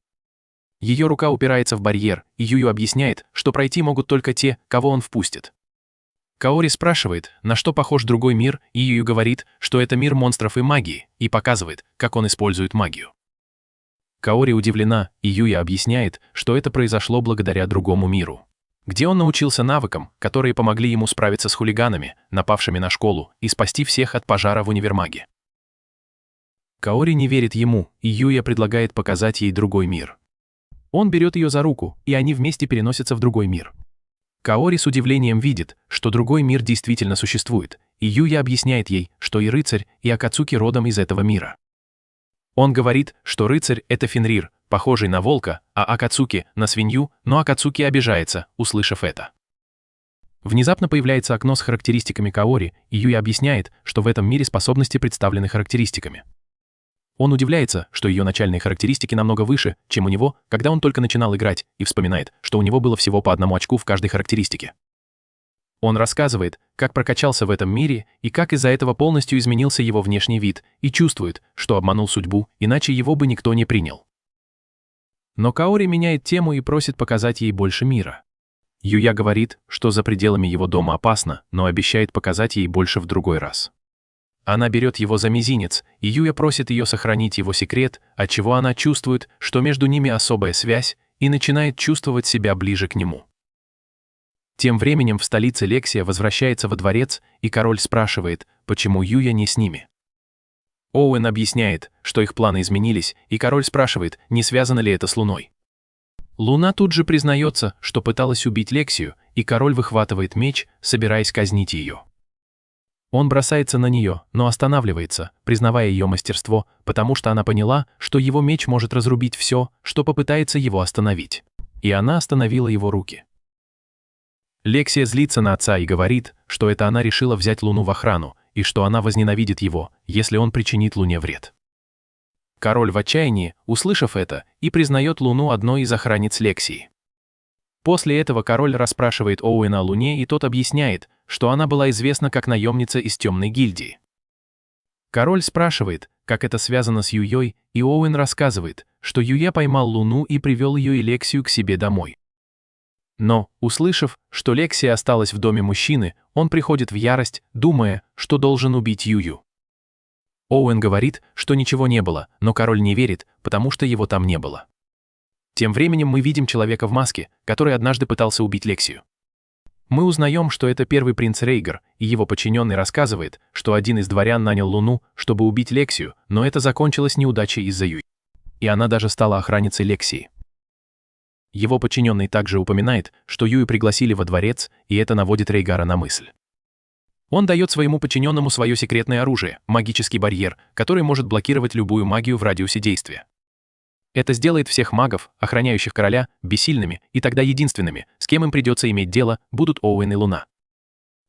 Ее рука упирается в барьер, и Юю объясняет, что пройти могут только те, кого он впустит. Каори спрашивает, на что похож другой мир, и Юю говорит, что это мир монстров и магии, и показывает, как он использует магию. Каори удивлена, и Юя объясняет, что это произошло благодаря другому миру, где он научился навыкам, которые помогли ему справиться с хулиганами, напавшими на школу, и спасти всех от пожара в универмаге. Каори не верит ему, и Юя предлагает показать ей другой мир. Он берет ее за руку, и они вместе переносятся в другой мир. Каори с удивлением видит, что другой мир действительно существует, и Юя объясняет ей, что и рыцарь, и Акацуки родом из этого мира. Он говорит, что рыцарь — это Фенрир, похожий на волка, а Акацуки — на свинью, но Акацуки обижается, услышав это. Внезапно появляется окно с характеристиками Каори, и Юя объясняет, что в этом мире способности представлены характеристиками. Он удивляется, что ее начальные характеристики намного выше, чем у него, когда он только начинал играть, и вспоминает, что у него было всего по 1 очку в каждой характеристике. Он рассказывает, как прокачался в этом мире и как из-за этого полностью изменился его внешний вид, и чувствует, что обманул судьбу, иначе его бы никто не принял. Но Каори меняет тему и просит показать ей больше мира. Юя говорит, что за пределами его дома опасно, но обещает показать ей больше в другой раз. Она берет его за мизинец, и Юя просит ее сохранить его секрет, отчего она чувствует, что между ними особая связь, и начинает чувствовать себя ближе к нему. Тем временем в столице Лексия возвращается во дворец, и король спрашивает, почему Юя не с ними. Оуэн объясняет, что их планы изменились, и король спрашивает, не связано ли это с Луной. Луна тут же признается, что пыталась убить Лексию, и король выхватывает меч, собираясь казнить ее. Он бросается на нее, но останавливается, признавая ее мастерство, потому что она поняла, что его меч может разрубить все, что попытается его остановить. И она остановила его руки. Лексия злится на отца и говорит, что это она решила взять Луну в охрану, и что она возненавидит его, если он причинит Луне вред. Король в отчаянии, услышав это, и признает Луну одной из охранниц Лексии. После этого король расспрашивает Оуэна о Луне, и тот объясняет, что она была известна как наемница из темной гильдии. Король спрашивает, как это связано с Юей, и Оуэн рассказывает, что Юя поймал Луну и привел ее и Лексию к себе домой. Но, услышав, что Лексия осталась в доме мужчины, он приходит в ярость, думая, что должен убить Юю. Оуэн говорит, что ничего не было, но король не верит, потому что его там не было. Тем временем мы видим человека в маске, который однажды пытался убить Лексию. Мы узнаем, что это первый принц Рейгар, и его подчиненный рассказывает, что один из дворян нанял Луну, чтобы убить Лексию, но это закончилось неудачей из-за Юи. И она даже стала охранницей Лексии. Его подчиненный также упоминает, что Юю пригласили во дворец, и это наводит Рейгара на мысль. Он дает своему подчиненному свое секретное оружие, магический барьер, который может блокировать любую магию в радиусе действия. Это сделает всех магов, охраняющих короля, бессильными, и тогда единственными, с кем им придется иметь дело, будут Оуэн и Луна.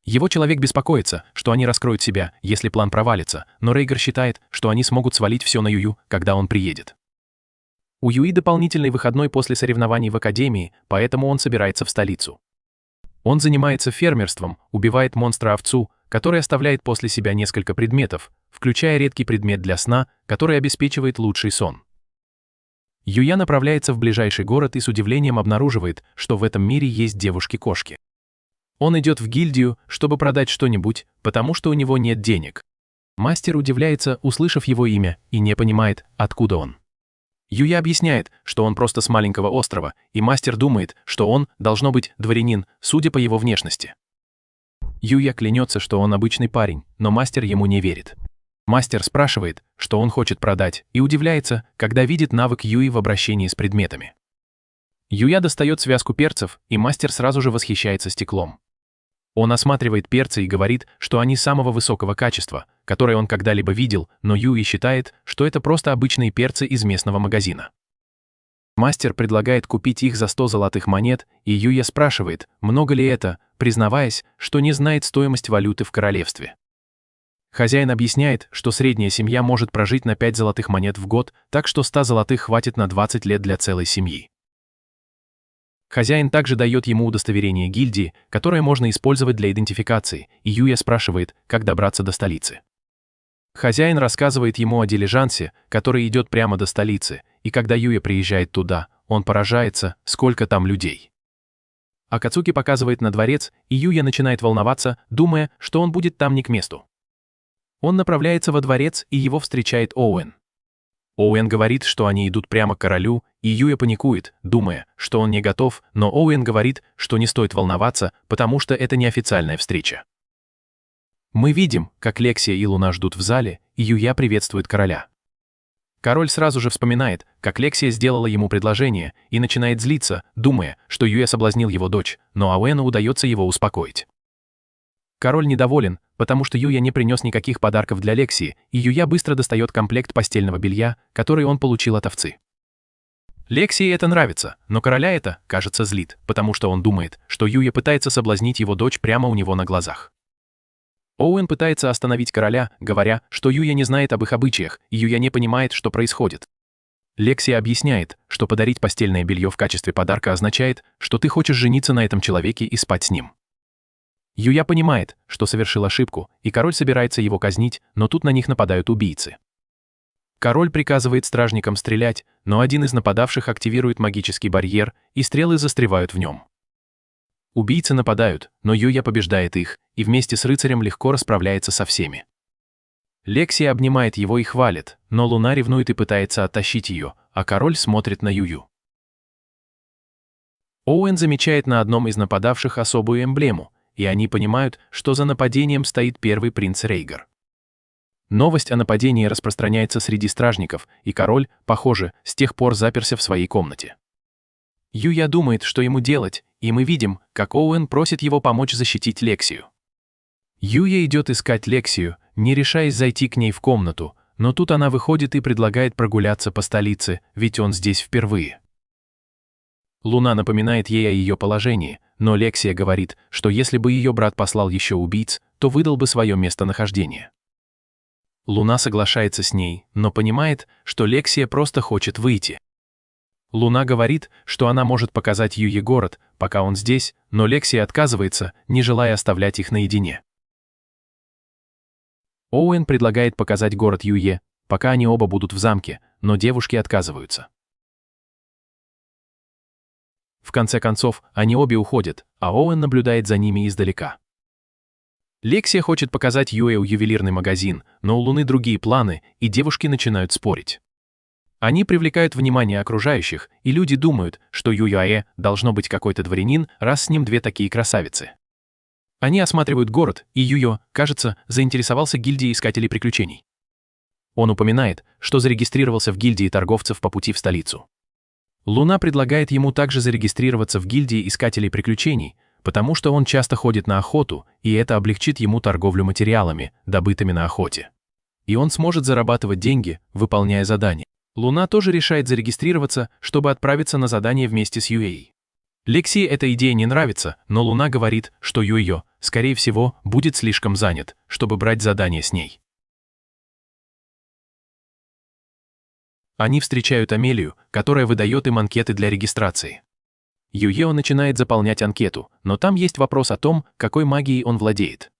Его человек беспокоится, что они раскроют себя, если план провалится, но Рейгар считает, что они смогут свалить все на Юю, когда он приедет. У Юи дополнительный выходной после соревнований в академии, поэтому он собирается в столицу. Он занимается фермерством, убивает монстра-овцу, который оставляет после себя несколько предметов, включая редкий предмет для сна, который обеспечивает лучший сон. Юя направляется в ближайший город и с удивлением обнаруживает, что в этом мире есть девушки-кошки. Он идет в гильдию, чтобы продать что-нибудь, потому что у него нет денег. Мастер удивляется, услышав его имя, и не понимает, откуда он. Юя объясняет, что он просто с маленького острова, и мастер думает, что он, должно быть, дворянин, судя по его внешности. Юя клянется, что он обычный парень, но мастер ему не верит. Мастер спрашивает, что он хочет продать, и удивляется, когда видит навык Юи в обращении с предметами. Юя достает связку перцев, и мастер сразу же восхищается стеклом. Он осматривает перцы и говорит, что они самого высокого качества, которое он когда-либо видел, но Юи считает, что это просто обычные перцы из местного магазина. Мастер предлагает купить их за 100 золотых монет, и Юя спрашивает, много ли это, признаваясь, что не знает стоимость валюты в королевстве. Хозяин объясняет, что средняя семья может прожить на 5 золотых монет в год, так что 100 золотых хватит на 20 лет для целой семьи. Хозяин также дает ему удостоверение гильдии, которое можно использовать для идентификации, и Юя спрашивает, как добраться до столицы. Хозяин рассказывает ему о дилижансе, который идет прямо до столицы, и когда Юя приезжает туда, он поражается, сколько там людей. Акацуки показывает на дворец, и Юя начинает волноваться, думая, что он будет там не к месту. Он направляется во дворец, и его встречает Оуэн. Оуэн говорит, что они идут прямо к королю, и Юя паникует, думая, что он не готов, но Оуэн говорит, что не стоит волноваться, потому что это неофициальная встреча. Мы видим, как Лексия и Луна ждут в зале, и Юя приветствует короля. Король сразу же вспоминает, как Лексия сделала ему предложение, и начинает злиться, думая, что Юя соблазнил его дочь, но Оуэну удается его успокоить. Король недоволен, потому что Юя не принес никаких подарков для Лексии, и Юя быстро достает комплект постельного белья, который он получил от овцы. Лексии это нравится, но короля это, кажется, злит, потому что он думает, что Юя пытается соблазнить его дочь прямо у него на глазах. Оуэн пытается остановить короля, говоря, что Юя не знает об их обычаях, и Юя не понимает, что происходит. Лексия объясняет, что подарить постельное белье в качестве подарка означает, что ты хочешь жениться на этом человеке и спать с ним. Юя понимает, что совершил ошибку, и король собирается его казнить, но тут на них нападают убийцы. Король приказывает стражникам стрелять, но один из нападавших активирует магический барьер, и стрелы застревают в нем. Убийцы нападают, но Юя побеждает их, и вместе с рыцарем легко расправляется со всеми. Лексия обнимает его и хвалит, но Луна ревнует и пытается оттащить ее, а король смотрит на Юю. Оуэн замечает на одном из нападавших особую эмблему, и они понимают, что за нападением стоит первый принц Рейгар. Новость о нападении распространяется среди стражников, и король, похоже, с тех пор заперся в своей комнате. Юя думает, что ему делать, и мы видим, как Оуэн просит его помочь защитить Лексию. Юя идет искать Лексию, не решаясь зайти к ней в комнату, но тут она выходит и предлагает прогуляться по столице, ведь он здесь впервые. Луна напоминает ей о ее положении, но Лексия говорит, что если бы ее брат послал еще убийц, то выдал бы свое местонахождение. Луна соглашается с ней, но понимает, что Лексия просто хочет выйти. Луна говорит, что она может показать Юе город, пока он здесь, но Лексия отказывается, не желая оставлять их наедине. Оуэн предлагает показать город Юе, пока они оба будут в замке, но девушки отказываются. В конце концов, они обе уходят, а Оуэн наблюдает за ними издалека. Лексия хочет показать Юэ ювелирный магазин, но у Луны другие планы, и девушки начинают спорить. Они привлекают внимание окружающих, и люди думают, что Юэ должно быть какой-то дворянин, раз с ним две такие красавицы. Они осматривают город, и Юё, кажется, заинтересовался гильдией искателей приключений. Он упоминает, что зарегистрировался в гильдии торговцев по пути в столицу. Луна предлагает ему также зарегистрироваться в гильдии искателей приключений, потому что он часто ходит на охоту, и это облегчит ему торговлю материалами, добытыми на охоте. И он сможет зарабатывать деньги, выполняя задания. Луна тоже решает зарегистрироваться, чтобы отправиться на задание вместе с Юэей. Лексии эта идея не нравится, но Луна говорит, что Юйо, скорее всего, будет слишком занят, чтобы брать задание с ней. Они встречают Амелию, которая выдает им анкеты для регистрации. Юео начинает заполнять анкету, но там есть вопрос о том, какой магией он владеет.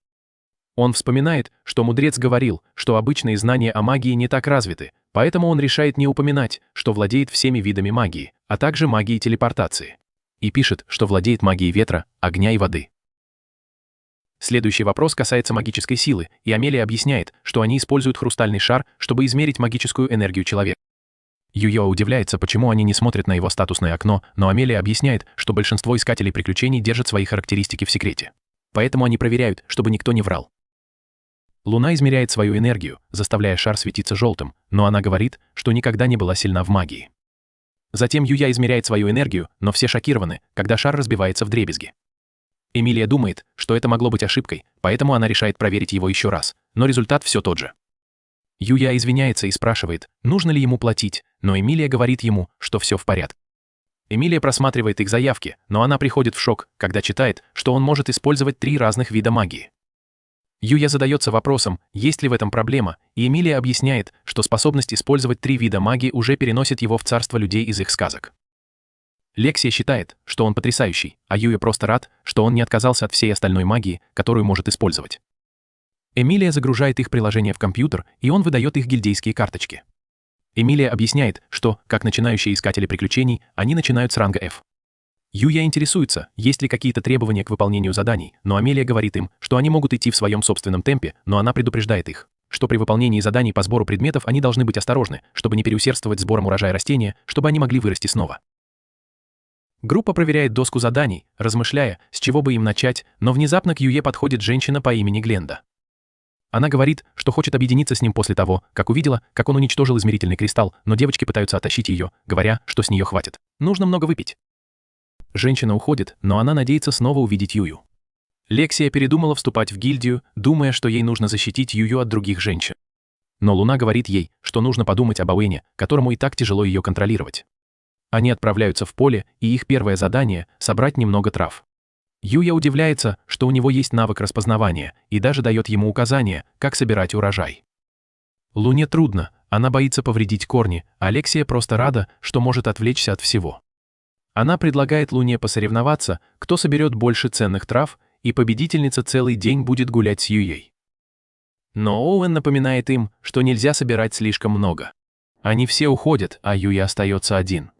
Он вспоминает, что мудрец говорил, что обычные знания о магии не так развиты, поэтому он решает не упоминать, что владеет всеми видами магии, а также магией телепортации. И пишет, что владеет магией ветра, огня и воды. Следующий вопрос касается магической силы, и Амелия объясняет, что они используют хрустальный шар, чтобы измерить магическую энергию человека. Юео удивляется, почему они не смотрят на его статусное окно, но Амелия объясняет, что большинство искателей приключений держат свои характеристики в секрете. Поэтому они проверяют, чтобы никто не врал. Луна измеряет свою энергию, заставляя шар светиться желтым, но она говорит, что никогда не была сильна в магии. Затем Юя измеряет свою энергию, но все шокированы, когда шар разбивается вдребезги. Эмилия думает, что это могло быть ошибкой, поэтому она решает проверить его еще раз, но результат все тот же. Юя извиняется и спрашивает, нужно ли ему платить, но Эмилия говорит ему, что все в порядке. Эмилия просматривает их заявки, но она приходит в шок, когда читает, что он может использовать 3 разных вида магии. Юя задается вопросом, есть ли в этом проблема, и Эмилия объясняет, что способность использовать 3 вида магии уже переносит его в царство людей из их сказок. Лексия считает, что он потрясающий, а Юя просто рад, что он не отказался от всей остальной магии, которую может использовать. Эмилия загружает их приложение в компьютер, и он выдает их гильдейские карточки. Эмилия объясняет, что, как начинающие искатели приключений, они начинают с ранга F. Юя интересуется, есть ли какие-то требования к выполнению заданий, но Амелия говорит им, что они могут идти в своем собственном темпе, но она предупреждает их, что при выполнении заданий по сбору предметов они должны быть осторожны, чтобы не переусердствовать сбором урожая растения, чтобы они могли вырасти снова. Группа проверяет доску заданий, размышляя, с чего бы им начать, но внезапно к Юе подходит женщина по имени Гленда. Она говорит, что хочет объединиться с ним после того, как увидела, как он уничтожил измерительный кристалл, но девочки пытаются оттащить ее, говоря, что с нее хватит. Нужно много выпить. Женщина уходит, но она надеется снова увидеть Юю. Лексия передумала вступать в гильдию, думая, что ей нужно защитить Юю от других женщин. Но Луна говорит ей, что нужно подумать об Ауэне, которому и так тяжело ее контролировать. Они отправляются в поле, и их первое задание — собрать немного трав. Юя удивляется, что у него есть навык распознавания, и даже дает ему указания, как собирать урожай. Луне трудно, она боится повредить корни, а Лексия просто рада, что может отвлечься от всего. Она предлагает Луне посоревноваться, кто соберет больше ценных трав, и победительница целый день будет гулять с Юей. Но Оуэн напоминает им, что нельзя собирать слишком много. Они все уходят, а Юя остается один.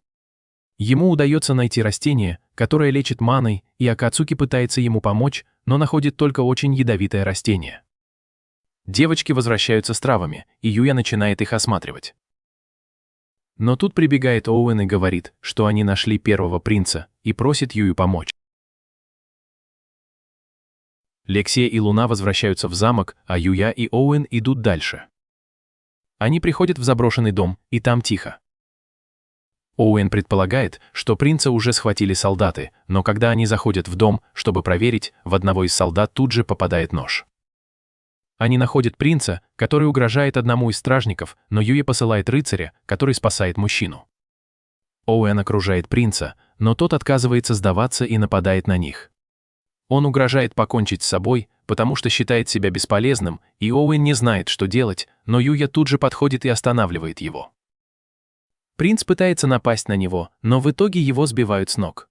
Ему удается найти растение, которое лечит маной, и Акацуки пытается ему помочь, но находит только очень ядовитое растение. Девочки возвращаются с травами, и Юя начинает их осматривать. Но тут прибегает Оуэн и говорит, что они нашли первого принца, и просит Юю помочь. Лексия и Луна возвращаются в замок, а Юя и Оуэн идут дальше. Они приходят в заброшенный дом, и там тихо. Оуэн предполагает, что принца уже схватили солдаты, но когда они заходят в дом, чтобы проверить, в одного из солдат тут же попадает нож. Они находят принца, который угрожает одному из стражников, но Юя посылает рыцаря, который спасает мужчину. Оуэн окружает принца, но тот отказывается сдаваться и нападает на них. Он угрожает покончить с собой, потому что считает себя бесполезным, и Оуэн не знает, что делать, но Юя тут же подходит и останавливает его. Принц пытается напасть на него, но в итоге его сбивают с ног.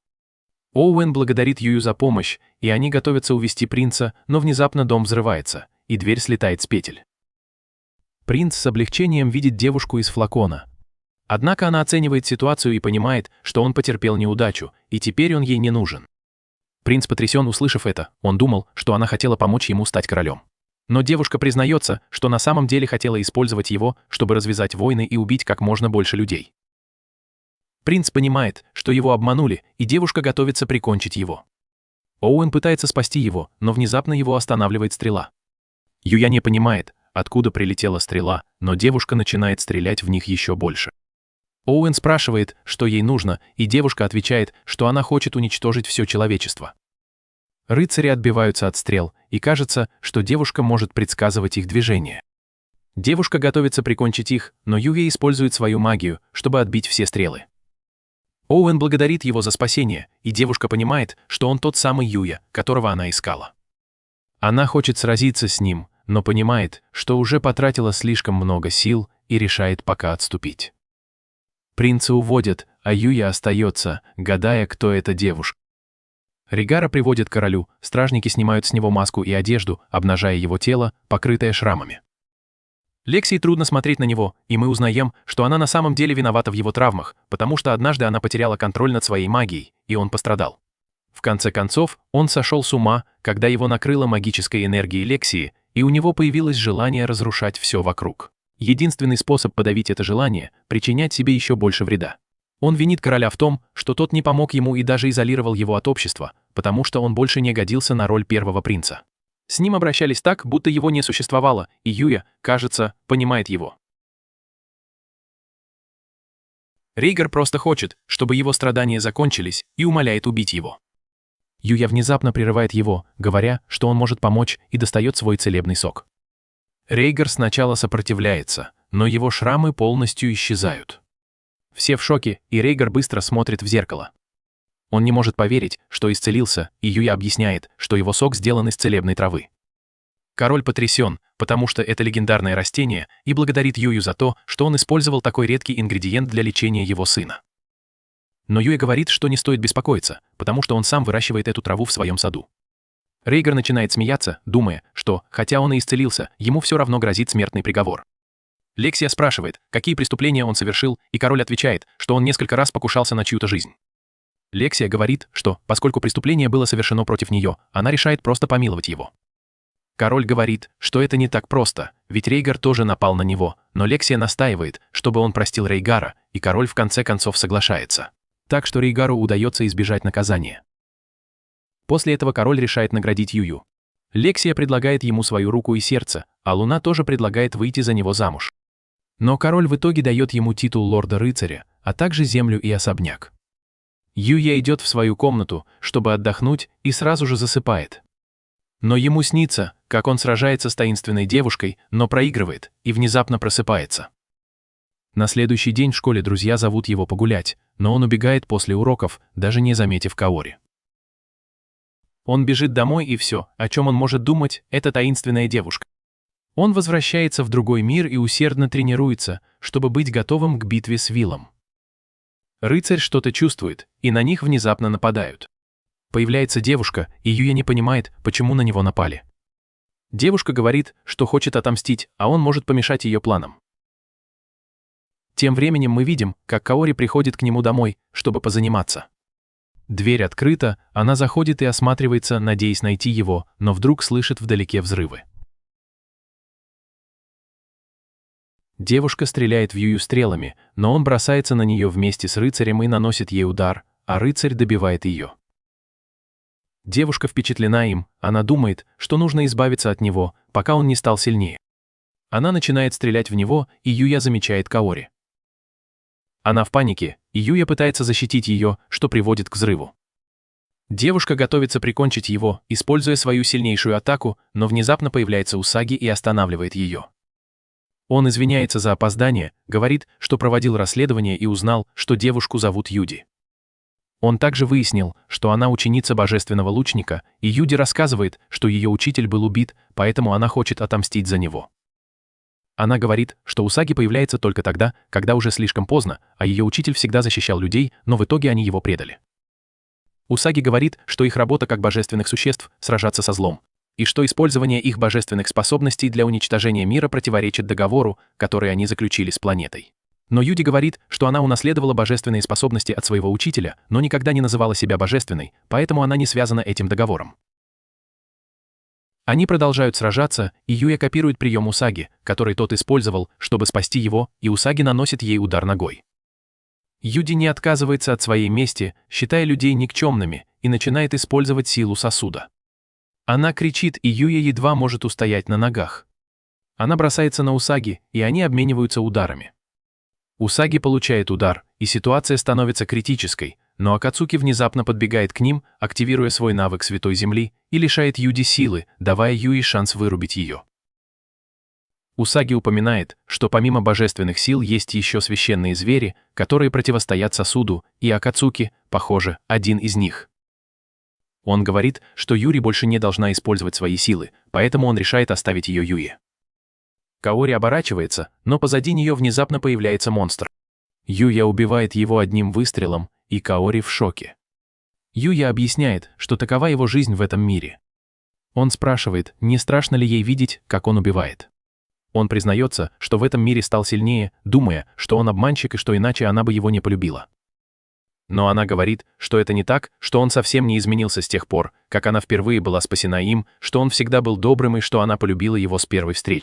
Оуэн благодарит Юю за помощь, и они готовятся увести принца, но внезапно дом взрывается, и дверь слетает с петель. Принц с облегчением видит девушку из флакона. Однако она оценивает ситуацию и понимает, что он потерпел неудачу, и теперь он ей не нужен. Принц потрясен, услышав это, он думал, что она хотела помочь ему стать королем. Но девушка признается, что на самом деле хотела использовать его, чтобы развязать войны и убить как можно больше людей. Принц понимает, что его обманули, и девушка готовится прикончить его. Оуэн пытается спасти его, но внезапно его останавливает стрела. Юя не понимает, откуда прилетела стрела, но девушка начинает стрелять в них еще больше. Оуэн спрашивает, что ей нужно, и девушка отвечает, что она хочет уничтожить все человечество. Рыцари отбиваются от стрел, и кажется, что девушка может предсказывать их движения. Девушка готовится прикончить их, но Юя использует свою магию, чтобы отбить все стрелы. Оуэн благодарит его за спасение, и девушка понимает, что он тот самый Юя, которого она искала. Она хочет сразиться с ним, но понимает, что уже потратила слишком много сил и решает пока отступить. Принца уводят, а Юя остается, гадая, кто эта девушка. Ригара приводит к королю, стражники снимают с него маску и одежду, обнажая его тело, покрытое шрамами. Лексии трудно смотреть на него, и мы узнаем, что она на самом деле виновата в его травмах, потому что однажды она потеряла контроль над своей магией, и он пострадал. В конце концов, он сошел с ума, когда его накрыло магической энергией Лексии, и у него появилось желание разрушать все вокруг. Единственный способ подавить это желание — причинять себе еще больше вреда. Он винит короля в том, что тот не помог ему и даже изолировал его от общества, потому что он больше не годился на роль первого принца. С ним обращались так, будто его не существовало, и Юя, кажется, понимает его. Рейгар просто хочет, чтобы его страдания закончились, и умоляет убить его. Юя внезапно прерывает его, говоря, что он может помочь, и достает свой целебный сок. Рейгар сначала сопротивляется, но его шрамы полностью исчезают. Все в шоке, и Рейгар быстро смотрит в зеркало. Он не может поверить, что исцелился, и Юя объясняет, что его сок сделан из целебной травы. Король потрясен, потому что это легендарное растение, и благодарит Юю за то, что он использовал такой редкий ингредиент для лечения его сына. Но Юя говорит, что не стоит беспокоиться, потому что он сам выращивает эту траву в своем саду. Рейгар начинает смеяться, думая, что, хотя он и исцелился, ему все равно грозит смертный приговор. Лексия спрашивает, какие преступления он совершил, и король отвечает, что он несколько раз покушался на чью-то жизнь. Лексия говорит, что, поскольку преступление было совершено против нее, она решает просто помиловать его. Король говорит, что это не так просто, ведь Рейгар тоже напал на него, но Лексия настаивает, чтобы он простил Рейгара, и король в конце концов соглашается. Так что Рейгару удается избежать наказания. После этого король решает наградить Юю. Лексия предлагает ему свою руку и сердце, а Луна тоже предлагает выйти за него замуж. Но король в итоге дает ему титул лорда-рыцаря, а также землю и особняк. Юя идет в свою комнату, чтобы отдохнуть, и сразу же засыпает. Но ему снится, как он сражается с таинственной девушкой, но проигрывает, и внезапно просыпается. На следующий день в школе друзья зовут его погулять, но он убегает после уроков, даже не заметив Каори. Он бежит домой, и все, о чем он может думать, это таинственная девушка. Он возвращается в другой мир и усердно тренируется, чтобы быть готовым к битве с Виллом. Рыцарь что-то чувствует, и на них внезапно нападают. Появляется девушка, и Юя не понимает, почему на него напали. Девушка говорит, что хочет отомстить, а он может помешать ее планам. Тем временем мы видим, как Каори приходит к нему домой, чтобы позаниматься. Дверь открыта, она заходит и осматривается, надеясь найти его, но вдруг слышит вдалеке взрывы. Девушка стреляет в Юю стрелами, но он бросается на нее вместе с рыцарем и наносит ей удар, а рыцарь добивает ее. Девушка впечатлена им, она думает, что нужно избавиться от него, пока он не стал сильнее. Она начинает стрелять в него, и Юя замечает Каори. Она в панике, и Юя пытается защитить ее, что приводит к взрыву. Девушка готовится прикончить его, используя свою сильнейшую атаку, но внезапно появляется Усаги и останавливает ее. Он извиняется за опоздание, говорит, что проводил расследование и узнал, что девушку зовут Юди. Он также выяснил, что она ученица божественного лучника, и Юди рассказывает, что ее учитель был убит, поэтому она хочет отомстить за него. Она говорит, что Усаги появляется только тогда, когда уже слишком поздно, а ее учитель всегда защищал людей, но в итоге они его предали. Усаги говорит, что их работа как божественных существ – сражаться со злом, и что использование их божественных способностей для уничтожения мира противоречит договору, который они заключили с планетой. Но Юди говорит, что она унаследовала божественные способности от своего учителя, но никогда не называла себя божественной, поэтому она не связана этим договором. Они продолжают сражаться, и Юя копирует прием Усаги, который тот использовал, чтобы спасти его, и Усаги наносит ей удар ногой. Юди не отказывается от своей мести, считая людей никчемными, и начинает использовать силу сосуда. Она кричит, и Юя едва может устоять на ногах. Она бросается на Усаги, и они обмениваются ударами. Усаги получает удар, и ситуация становится критической, но Акацуки внезапно подбегает к ним, активируя свой навык Святой Земли, и лишает Юди силы, давая Юи шанс вырубить ее. Усаги упоминает, что помимо божественных сил есть еще священные звери, которые противостоят сосуду, и Акацуки, похоже, один из них. Он говорит, что Юри больше не должна использовать свои силы, поэтому он решает оставить ее Юе. Каори оборачивается, но позади нее внезапно появляется монстр. Юя убивает его одним выстрелом, и Каори в шоке. Юя объясняет, что такова его жизнь в этом мире. Он спрашивает, не страшно ли ей видеть, как он убивает. Он признается, что в этом мире стал сильнее, думая, что он обманщик и что иначе она бы его не полюбила. Но она говорит, что это не так, что он совсем не изменился с тех пор, как она впервые была спасена им, что он всегда был добрым и что она полюбила его с первой встречи.